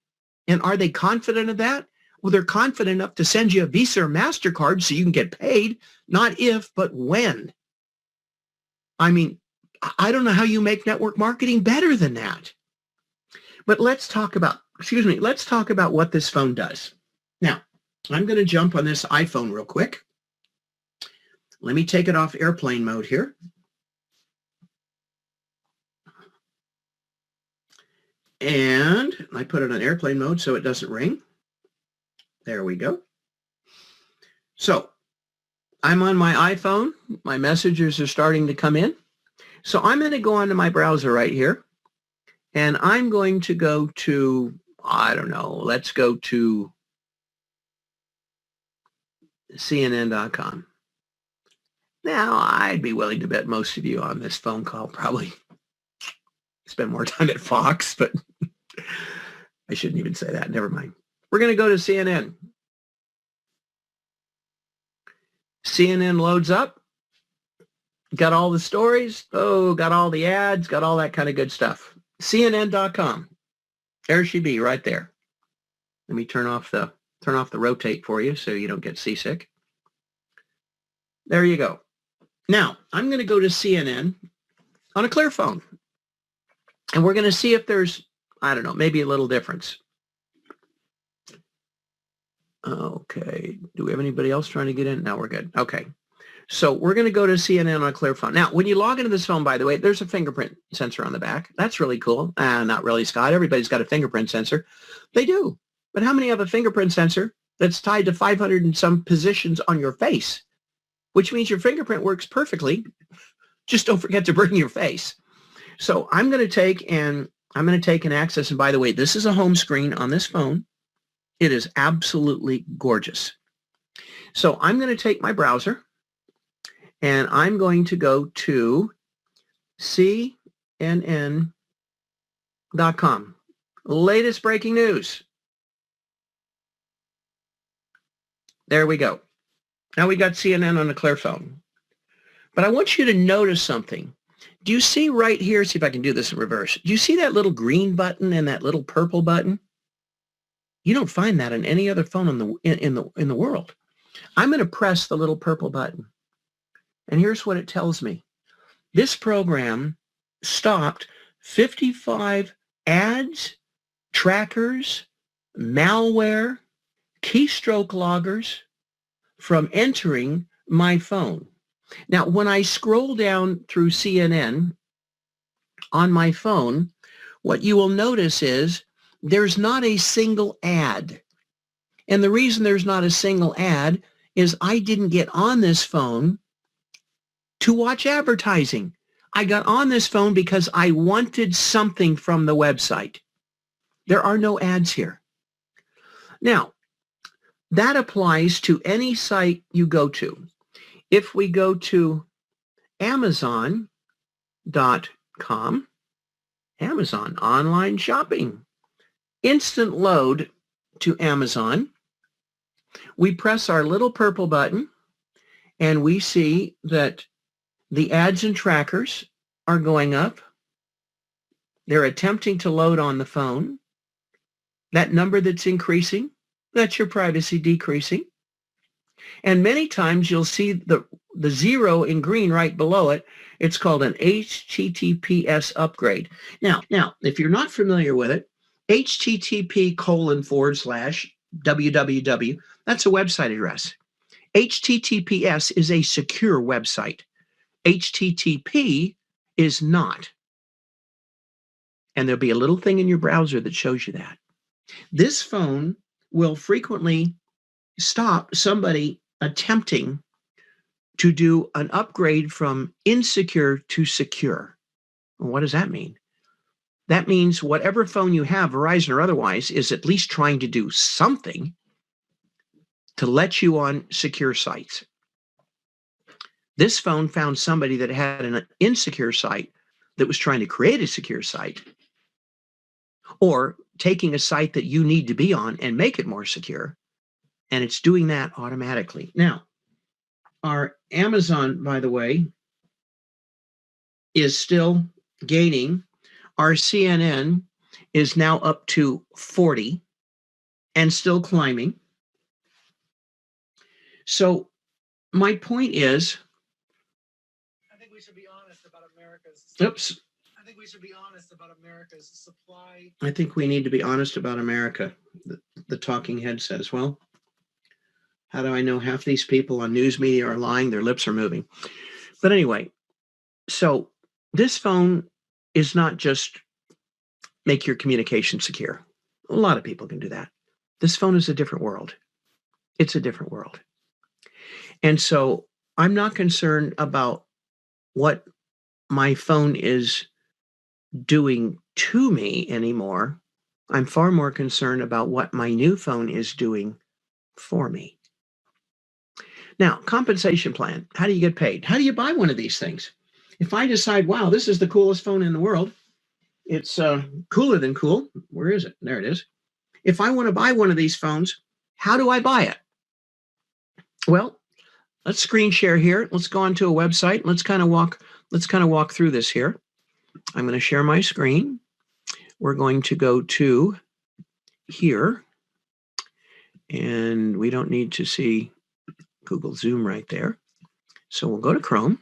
And are they confident of that? Well, they're confident enough to send you a Visa or MasterCard so you can get paid, not if, but when. I mean, I don't know how you make network marketing better than that. But let's talk about what this phone does. Now, I'm going to jump on this iPhone real quick. Let me take it off airplane mode here. And I put it on airplane mode so it doesn't ring. There we go. So I'm on my iPhone. My messages are starting to come in. So I'm going to go onto my browser right here. And I'm going to go to, I don't know, let's go to CNN.com. Now, I'd be willing to bet most of you on this phone call probably spend more time at Fox, but I shouldn't even say that. Never mind. We're going to go to CNN. CNN loads up. Got all the stories. Oh, got all the ads. Got all that kind of good stuff. CNN.com. There she be right there. Let me turn off the rotate for you so you don't get seasick. There you go. Now, I'm going to go to CNN on a clear phone. And we're going to see if there's, I don't know, maybe a little difference. Okay. Do we have anybody else trying to get in? No, we're good. Okay. So we're going to go to CNN on a clear phone. Now, when you log into this phone, by the way, there's a fingerprint sensor on the back. That's really cool. Not really, Scott. Everybody's got a fingerprint sensor. They do. But how many have a fingerprint sensor that's tied to 500 and some positions on your face? Which means your fingerprint works perfectly. Just don't forget to bring your face. So I'm going to take and access. And by the way, this is a home screen on this phone. It is absolutely gorgeous. So I'm going to take my browser and I'm going to go to CNN.com. Latest breaking news. There we go. Now we got CNN on a clear phone. But I want you to notice something. Do you see right here, see if I can do this in reverse. Do you see that little green button and that little purple button? You don't find that on any other phone in the world. I'm going to press the little purple button. And here's what it tells me. This program stopped 55 ads, trackers, malware, keystroke loggers from entering my phone. Now, when I scroll down through CNN on my phone, what you will notice is there's not a single ad. And the reason there's not a single ad is I didn't get on this phone to watch advertising. I got on this phone because I wanted something from the website. There are no ads here. Now, that applies to any site you go to. If we go to Amazon.com, Amazon online shopping, instant load to Amazon, we press our little purple button and we see that the ads and trackers are going up. They're attempting to load on the phone. That number that's increasing, that's your privacy decreasing. And many times you'll see the zero in green right below it. It's called an HTTPS upgrade. Now, if you're not familiar with it, http://www, that's a website address. HTTPS is a secure website. HTTP is not. And there'll be a little thing in your browser that shows you that. This phone will frequently stop somebody attempting to do an upgrade from insecure to secure. Well, what does that mean? That means whatever phone you have, Verizon or otherwise, is at least trying to do something to let you on secure sites. This phone found somebody that had an insecure site that was trying to create a secure site, or taking a site that you need to be on and make it more secure, and it's doing that automatically. Now, our Amazon, by the way, is still gaining. Our CNN is now up to 40 and still climbing. So my point is,
I think we should be honest about America's.
Oops.
I think we should be honest about America's supply.
I think we need to be honest about America. The talking head says, well, how do I know half these people on news media are lying? Their lips are moving. But anyway, so this phone is not just make your communication secure. A lot of people can do that. This phone is a different world. It's a different world. And so I'm not concerned about what my phone is doing to me anymore. I'm far more concerned about what my new phone is doing for me. Now, compensation plan. How do you get paid? How do you buy one of these things? If I decide, wow, this is the coolest phone in the world, it's cooler than cool. Where is it? There it is. If I want to buy one of these phones, how do I buy it? Well, let's screen share here. Let's go onto a website. Let's kind of walk through this here. I'm going to share my screen. We're going to go to here, and we don't need to see Google Zoom right there. So we'll go to Chrome,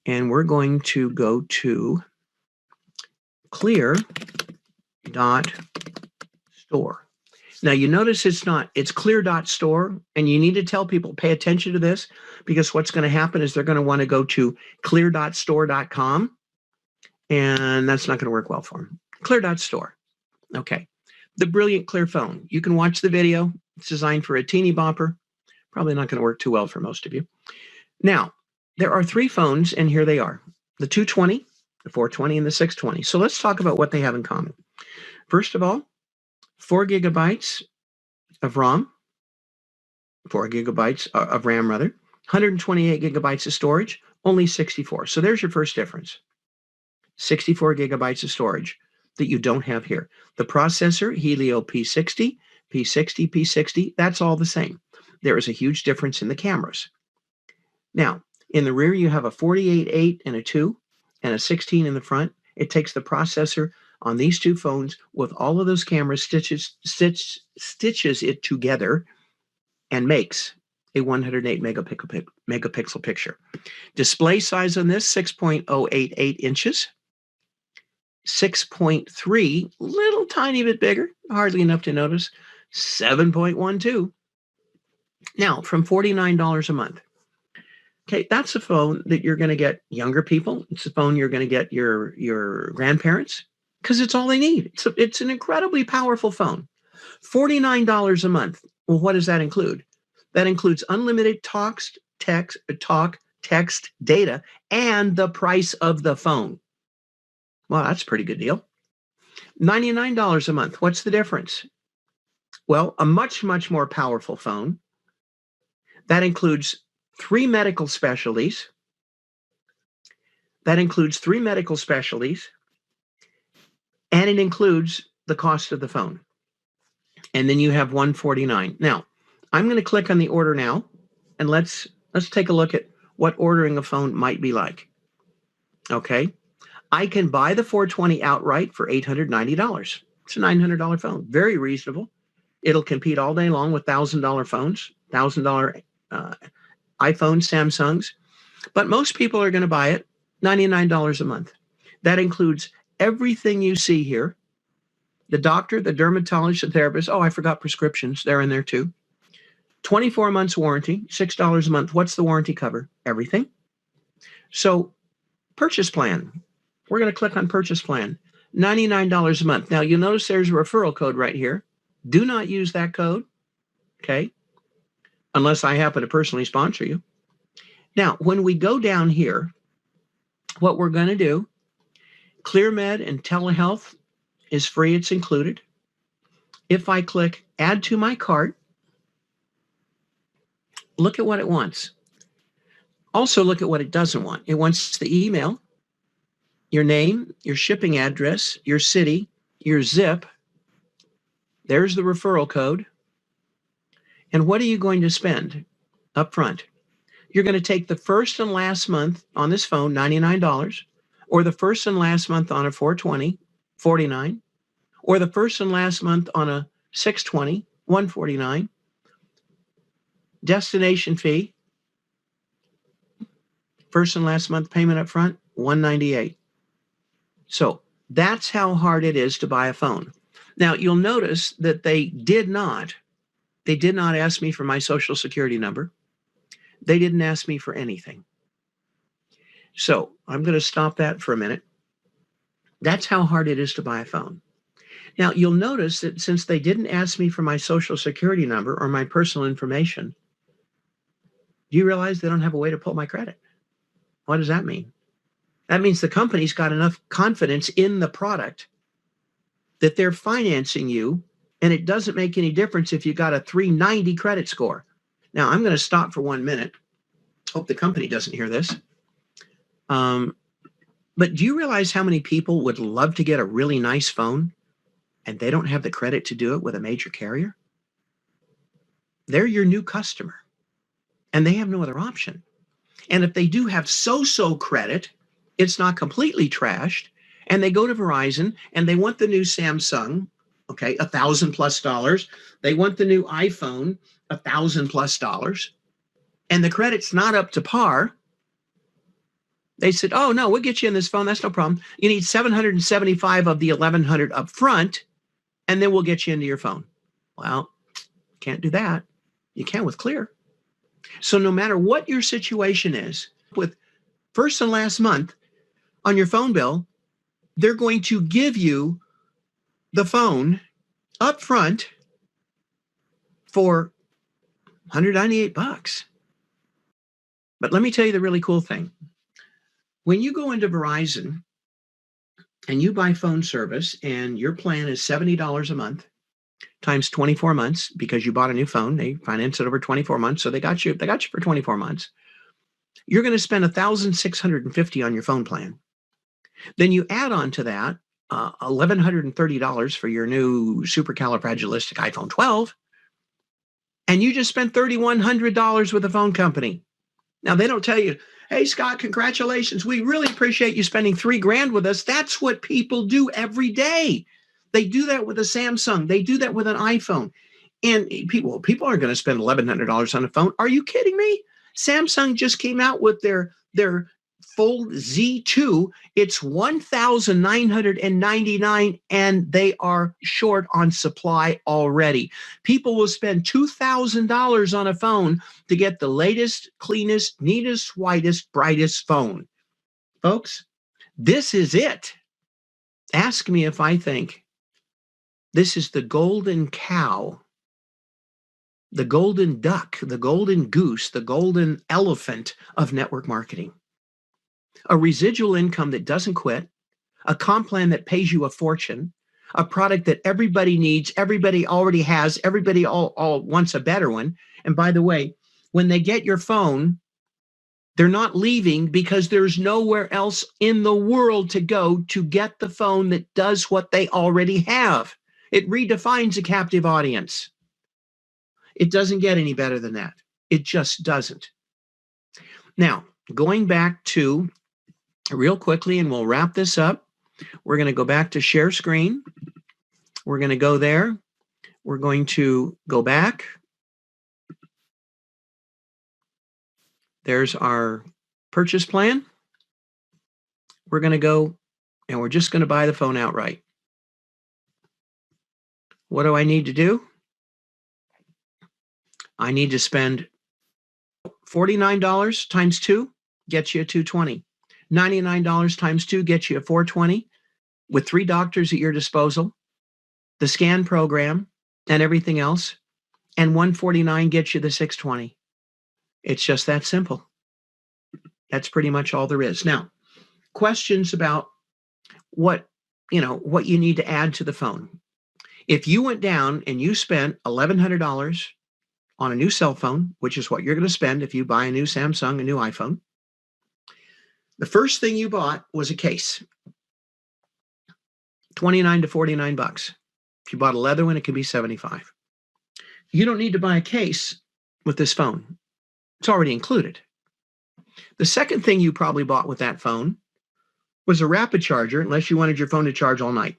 and we're going to go to clear.store. Now you notice it's clear.store, and you need to tell people, pay attention to this, because what's going to happen is they're going to want to go to clear.store.com, and that's not going to work well for them. Clear.store. Okay. The brilliant Clear phone. You can watch the video. It's designed for a teeny bopper. Probably not going to work too well for most of you. Now, there are three phones, and here they are. The 220, the 420, and the 620. So let's talk about what they have in common. First of all, 4 gigabytes of RAM, 128 gigabytes of storage, only 64. So there's your first difference. 64 gigabytes of storage that you don't have here. The processor, Helio P60, P60, that's all the same. There is a huge difference in the cameras. Now, in the rear, you have a 48.8 and a 2 and a 16 in the front. It takes the processor on these two phones with all of those cameras, stitches it together, and makes a 108 megapixel picture. Display size on this, 6.088 inches. 6.3, little tiny bit bigger, hardly enough to notice, 7.12. Now, from $49 a month. Okay, that's a phone that you're going to get younger people. It's a phone you're going to get your grandparents, because it's all they need. It's an incredibly powerful phone. $49 a month. Well, what does that include? That includes unlimited text, data, and the price of the phone. Well, that's a pretty good deal. $99 a month. What's the difference? Well, a much, much more powerful phone. That includes 3 medical specialties. And it includes the cost of the phone. And then you have $149. Now, I'm going to click on the order now, and let's take a look at what ordering a phone might be like. Okay. I can buy the 420 outright for $890. It's a $900 phone. Very reasonable. It'll compete all day long with $1,000 phones, $1,000 iPhones, Samsungs. But most people are going to buy it $99 a month. That includes everything you see here. The doctor, the dermatologist, the therapist. Oh, I forgot prescriptions. They're in there too. 24 months warranty, $6 a month. What's the warranty cover? Everything. So purchase plan. We're going to click on purchase plan. $99 a month. Now you'll notice there's a referral code right here. Do not use that code. Okay. Unless I happen to personally sponsor you. Now, when we go down here, what we're going to do, ClearMed and telehealth is free. It's included. If I click add to my cart, look at what it wants. Also look at what it doesn't want. It wants the email, your name, your shipping address, your city, your zip. There's the referral code. And what are you going to spend up front? You're going to take the first and last month on this phone, $99, or the first and last month on a 420, $49, or the first and last month on a 620, $149. Destination fee, first and last month payment up front, $198. So that's how hard it is to buy a phone. Now you'll notice that they did not ask me for my social security number. They didn't ask me for anything. So I'm going to stop that for a minute. That's how hard it is to buy a phone. Now you'll notice that since they didn't ask me for my social security number or my personal information, do you realize they don't have a way to pull my credit? What does that mean? That means the company's got enough confidence in the product that they're financing you, and it doesn't make any difference if you got a 390 credit score. Now, I'm going to stop for 1 minute. Hope the company doesn't hear this. But do you realize how many people would love to get a really nice phone and they don't have the credit to do it with a major carrier? They're your new customer and they have no other option. And if they do have so-so credit, it's not completely trashed, and they go to Verizon and they want the new Samsung, okay, $1,000+. They want the new iPhone, $1,000+, and the credit's not up to par. They said, oh, no, we'll get you in this phone. That's no problem. You need 775 of the 1,100 up front, and then we'll get you into your phone. Well, can't do that. You can with Clear. So no matter what your situation is, with first and last month on your phone bill, they're going to give you the phone up front for $198. But let me tell you the really cool thing. When you go into Verizon and you buy phone service and your plan is $70 a month times 24 months, because you bought a new phone, they finance it over 24 months. So they got you for 24 months. You're going to spend $1,650 on your phone plan. Then you add on to that $1,130 for your new supercalifragilistic iPhone 12, and you just spent $3,100 with the phone company. Now they don't tell you, hey Scott, congratulations, we really appreciate you spending $3,000 with us. That's what people do every day. They do that with a Samsung. They do that with an iPhone. And people aren't going to spend $1,100 on a phone. Are you kidding me? Samsung just came out with their Fold Z2. It's $1,999, and they are short on supply already. People will spend $2,000 on a phone to get the latest, cleanest, neatest, whitest, brightest phone. Folks, this is it. Ask me if I think this is the golden cow, the golden duck, the golden goose, the golden elephant of network marketing. A residual income that doesn't quit, a comp plan that pays you a fortune, a product that everybody needs, everybody already has, everybody all wants a better one. And by the way, when they get your phone, they're not leaving because there's nowhere else in the world to go to get the phone that does what they already have. It redefines a captive audience. It doesn't get any better than that. It just doesn't. Now, going back to real quickly, and we'll wrap this up. We're going to go back to share screen. We're going to go there. We're going to go back. There's our purchase plan. We're going to go and we're just going to buy the phone outright. What do I need to do? I need to spend $49 times 2 gets you a $220. $99 times 2 gets you a $420 with 3 doctors at your disposal, the scan program, and everything else. And $149 gets you the $620. It's just that simple. That's pretty much all there is. Now, questions about what you need to add to the phone. If you went down and you spent $1,100 on a new cell phone, which is what you're going to spend if you buy a new Samsung, a new iPhone, the first thing you bought was a case. $29 to $49. If you bought a leather one, it could be $75. You don't need to buy a case with this phone. It's already included. The second thing you probably bought with that phone was a rapid charger, unless you wanted your phone to charge all night.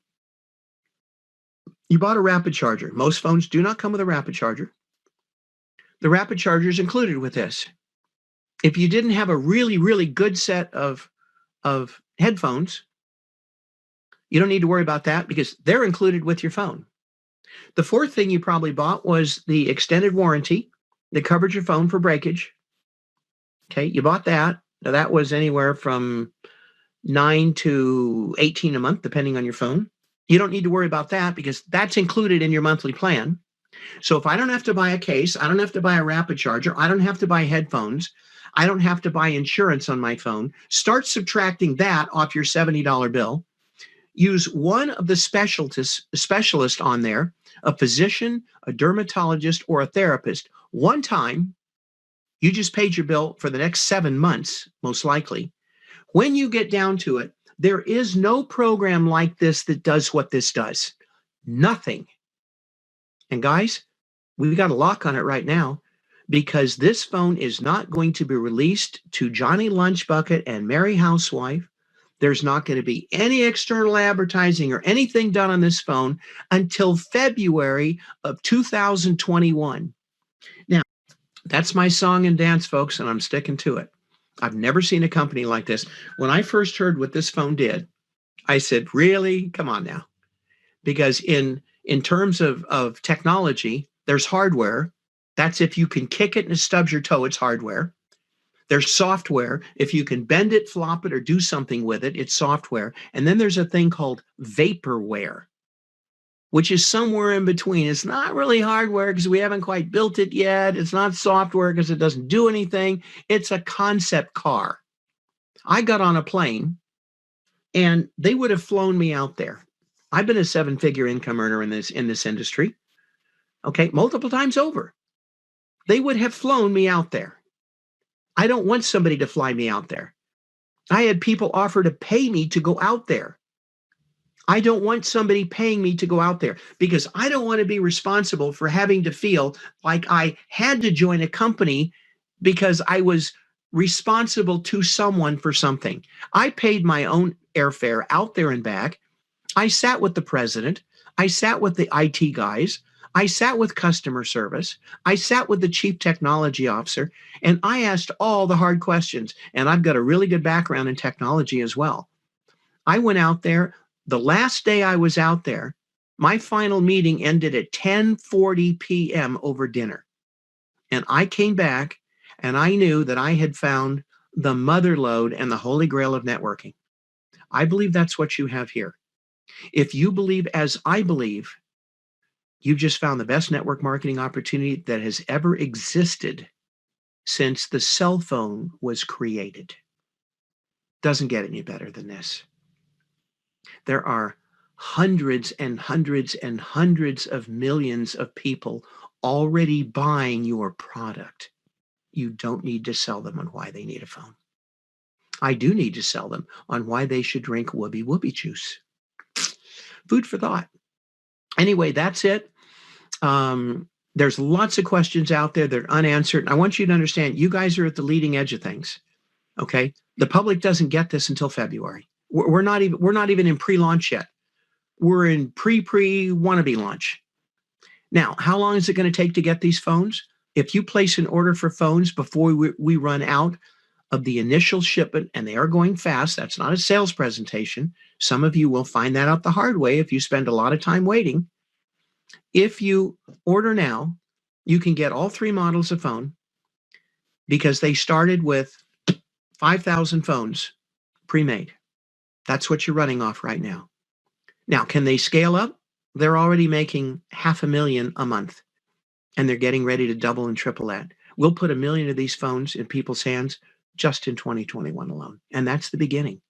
You bought a rapid charger. Most phones do not come with a rapid charger. The rapid charger is included with this. If you didn't have a really, really good set of headphones, you don't need to worry about that because they're included with your phone. The fourth thing you probably bought was the extended warranty that covered your phone for breakage. Okay, you bought that. Now that was anywhere from $9 to $18 a month, depending on your phone. You don't need to worry about that because that's included in your monthly plan. So if I don't have to buy a case, I don't have to buy a rapid charger, I don't have to buy headphones, I don't have to buy insurance on my phone, start subtracting that off your $70 bill. Use one of the specialists on there, a physician, a dermatologist, or a therapist. One time, you just paid your bill for the next 7 months, most likely. When you get down to it, there is no program like this that does what this does. Nothing. And guys, we've got a lock on it right now because this phone is not going to be released to Johnny Lunchbucket and Mary Housewife. There's not going to be any external advertising or anything done on this phone until February of 2021. Now, that's my song and dance, folks, and I'm sticking to it. I've never seen a company like this. When I first heard what this phone did, I said, really? Come on now. Because in terms of technology, there's hardware. That's if you can kick it and it stubs your toe, it's hardware. There's software. If you can bend it, flop it, or do something with it, it's software. And then there's a thing called vaporware, which is somewhere in between. It's not really hardware because we haven't quite built it yet. It's not software because it doesn't do anything. It's a concept car. I got on a plane and they would have flown me out there. I've been a 7-figure income earner in this industry. Okay, multiple times over. They would have flown me out there. I don't want somebody to fly me out there. I had people offer to pay me to go out there. I don't want somebody paying me to go out there because I don't want to be responsible for having to feel like I had to join a company because I was responsible to someone for something. I paid my own airfare out there and back. I sat with the president. I sat with the IT guys. I sat with customer service. I sat with the chief technology officer, and I asked all the hard questions. And I've got a really good background in technology as well. I went out there. The last day I was out there, my final meeting ended at 10:40 p.m. over dinner. And I came back, and I knew that I had found the mother lode and the holy grail of networking. I believe that's what you have here. If you believe as I believe, you just found the best network marketing opportunity that has ever existed since the cell phone was created. Doesn't get any better than this. There are hundreds and hundreds and hundreds of millions of people already buying your product. You don't need to sell them on why they need a phone. I do need to sell them on why they should drink Whoopie Whoopie juice. Food for thought. Anyway, that's it. There's lots of questions out there that are unanswered. I want you to understand, you guys are at the leading edge of things. Okay. The public doesn't get this until February. We're not even in pre-launch yet. We're in wannabe launch. Now, how long is it going to take to get these phones? If you place an order for phones before we run out of the initial shipment, and they are going fast, that's not a sales presentation. Some of you will find that out the hard way if you spend a lot of time waiting. If you order now, you can get all 3 models of phone because they started with 5,000 phones pre-made. That's what you're running off right now. Now, can they scale up? They're already making 500,000 a month, and they're getting ready to double and triple that. We'll put 1 million of these phones in people's hands just in 2021 alone. And that's the beginning.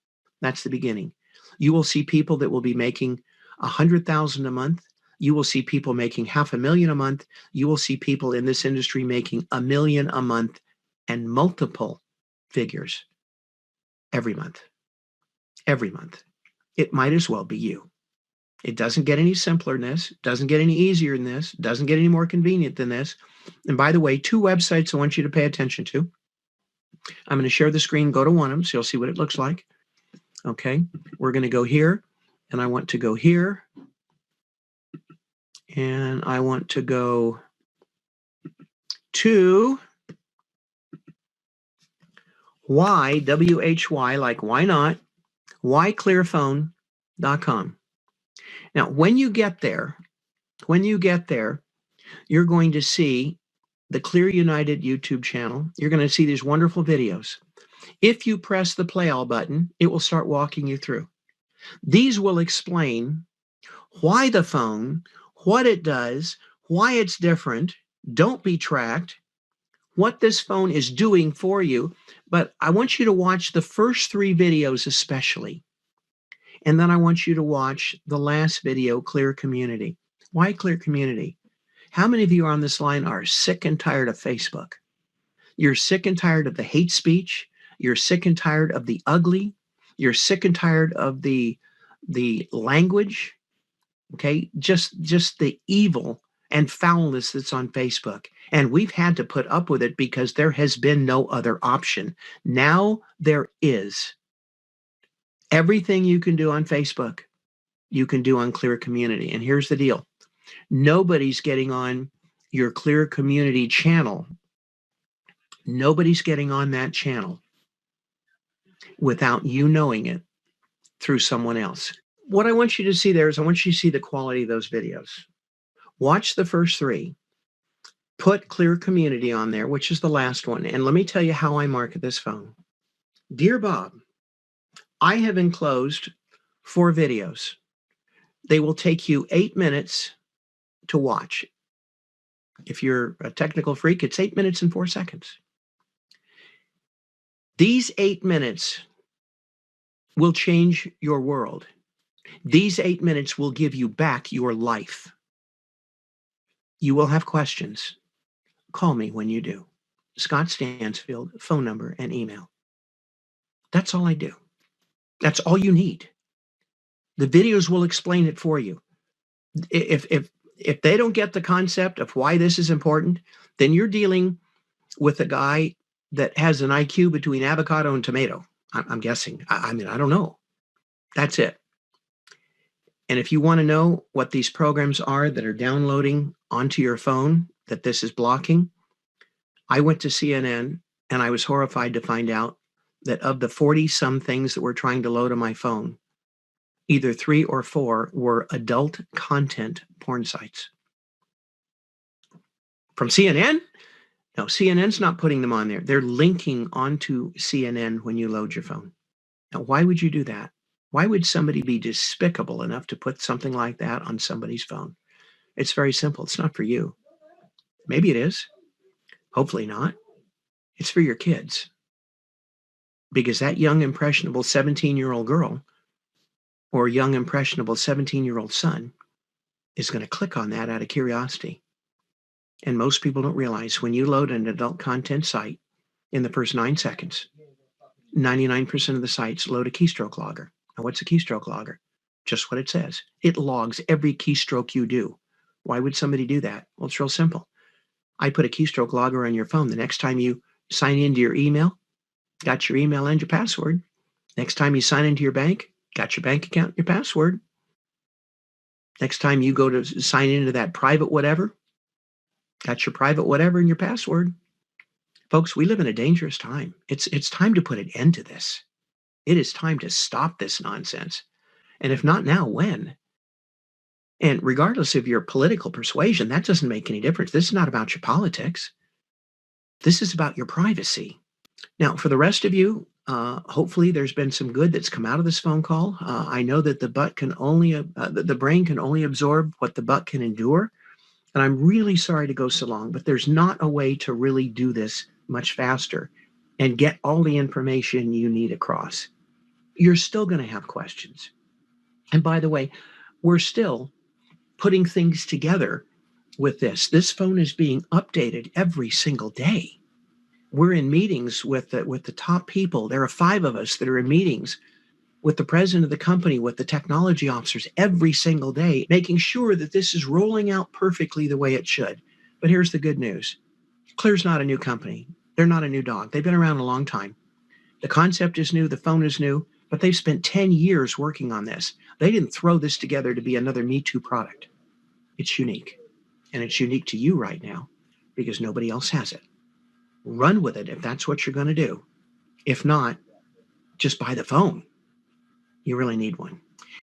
That's the beginning. You will see people that will be making 100,000 a month. You will see people making 500,000 a month. You will see people in this industry making 1 million a month and multiple figures every month. Every month. It might as well be you. It doesn't get any simpler than this, doesn't get any easier than this, doesn't get any more convenient than this. And by the way, 2 websites I want you to pay attention to. I'm going to share the screen, go to one of them so you'll see what it looks like. Okay, we're going to go here, and I want to go here, and I want to go to WHY, like why not, clearphone.com. Now, when you get there, you're going to see the Clear United YouTube channel. You're going to see these wonderful videos. If you press the play all button, it will start walking you through. These will explain why the phone, what it does, why it's different, don't be tracked, what this phone is doing for you. But I want you to watch the first 3 videos especially. And then I want you to watch the last video, Clear Community. Why Clear Community? How many of you on this line are sick and tired of Facebook? You're sick and tired of the hate speech. You're sick and tired of the ugly. You're sick and tired of the language. Okay, just the evil and foulness that's on Facebook. And we've had to put up with it because there has been no other option. Now there is. Everything you can do on Facebook, you can do on Clear Community. And here's the deal. Nobody's getting on your Clear Community channel. Nobody's getting on that channel without you knowing it through someone else. What I want you to see there is I want you to see the quality of those videos. Watch the first 3. Put Clear Community on there, which is the last one. And let me tell you how I market this phone. Dear Bob, I have enclosed 4 videos. They will take you 8 minutes to watch. If you're a technical freak, it's 8 minutes and 4 seconds. These 8 minutes will change your world. These 8 minutes will give you back your life. You will have questions. Call me when you do. Scott Stansfield, phone number and email. That's all I do. That's all you need. The videos will explain it for you. If they don't get the concept of why this is important, then you're dealing with a guy that has an IQ between avocado and tomato. I'm guessing. I mean, I don't know. That's it. And if you want to know what these programs are that are downloading onto your phone that this is blocking, I went to CNN and I was horrified to find out that of the 40-some things that were trying to load on my phone, either 3 or 4 were adult content porn sites. From CNN? No, CNN's not putting them on there. They're linking onto CNN when you load your phone. Now, why would you do that? Why would somebody be despicable enough to put something like that on somebody's phone? It's very simple. It's not for you. Maybe it is. Hopefully not. It's for your kids. Because that young, impressionable 17-year-old girl or young, impressionable 17-year-old son is going to click on that out of curiosity. And most people don't realize when you load an adult content site in the first 9 seconds, 99% of the sites load a keystroke logger. Now, what's a keystroke logger? Just what it says. It logs every keystroke you do. Why would somebody do that? Well, it's real simple. I put a keystroke logger on your phone. The next time you sign into your email, got your email and your password. Next time you sign into your bank, got your bank account and your password. Next time you go to sign into that private whatever, got your private whatever and your password. Folks, we live in a dangerous time. It's time to put an end to this. It is time to stop this nonsense. And if not now, when? And regardless of your political persuasion, that doesn't make any difference. This is not about your politics. This is about your privacy. Now, for the rest of you, hopefully there's been some good that's come out of this phone call. I know that the brain can only absorb what the butt can endure. And I'm really sorry to go so long, but there's not a way to really do this much faster and get all the information you need across. You're still going to have questions. And by the way, we're still putting things together with this. This phone is being updated every single day. We're in meetings with the top people. There are 5 of us that are in meetings with the president of the company, with the technology officers every single day, making sure that this is rolling out perfectly the way it should. But here's the good news. Clear's not a new company. They're not a new dog. They've been around a long time. The concept is new, the phone is new, but they've spent 10 years working on this. They didn't throw this together to be another Me Too product. It's unique. And it's unique to you right now because nobody else has it. Run with it if that's what you're going to do. If not, just buy the phone. You really need one.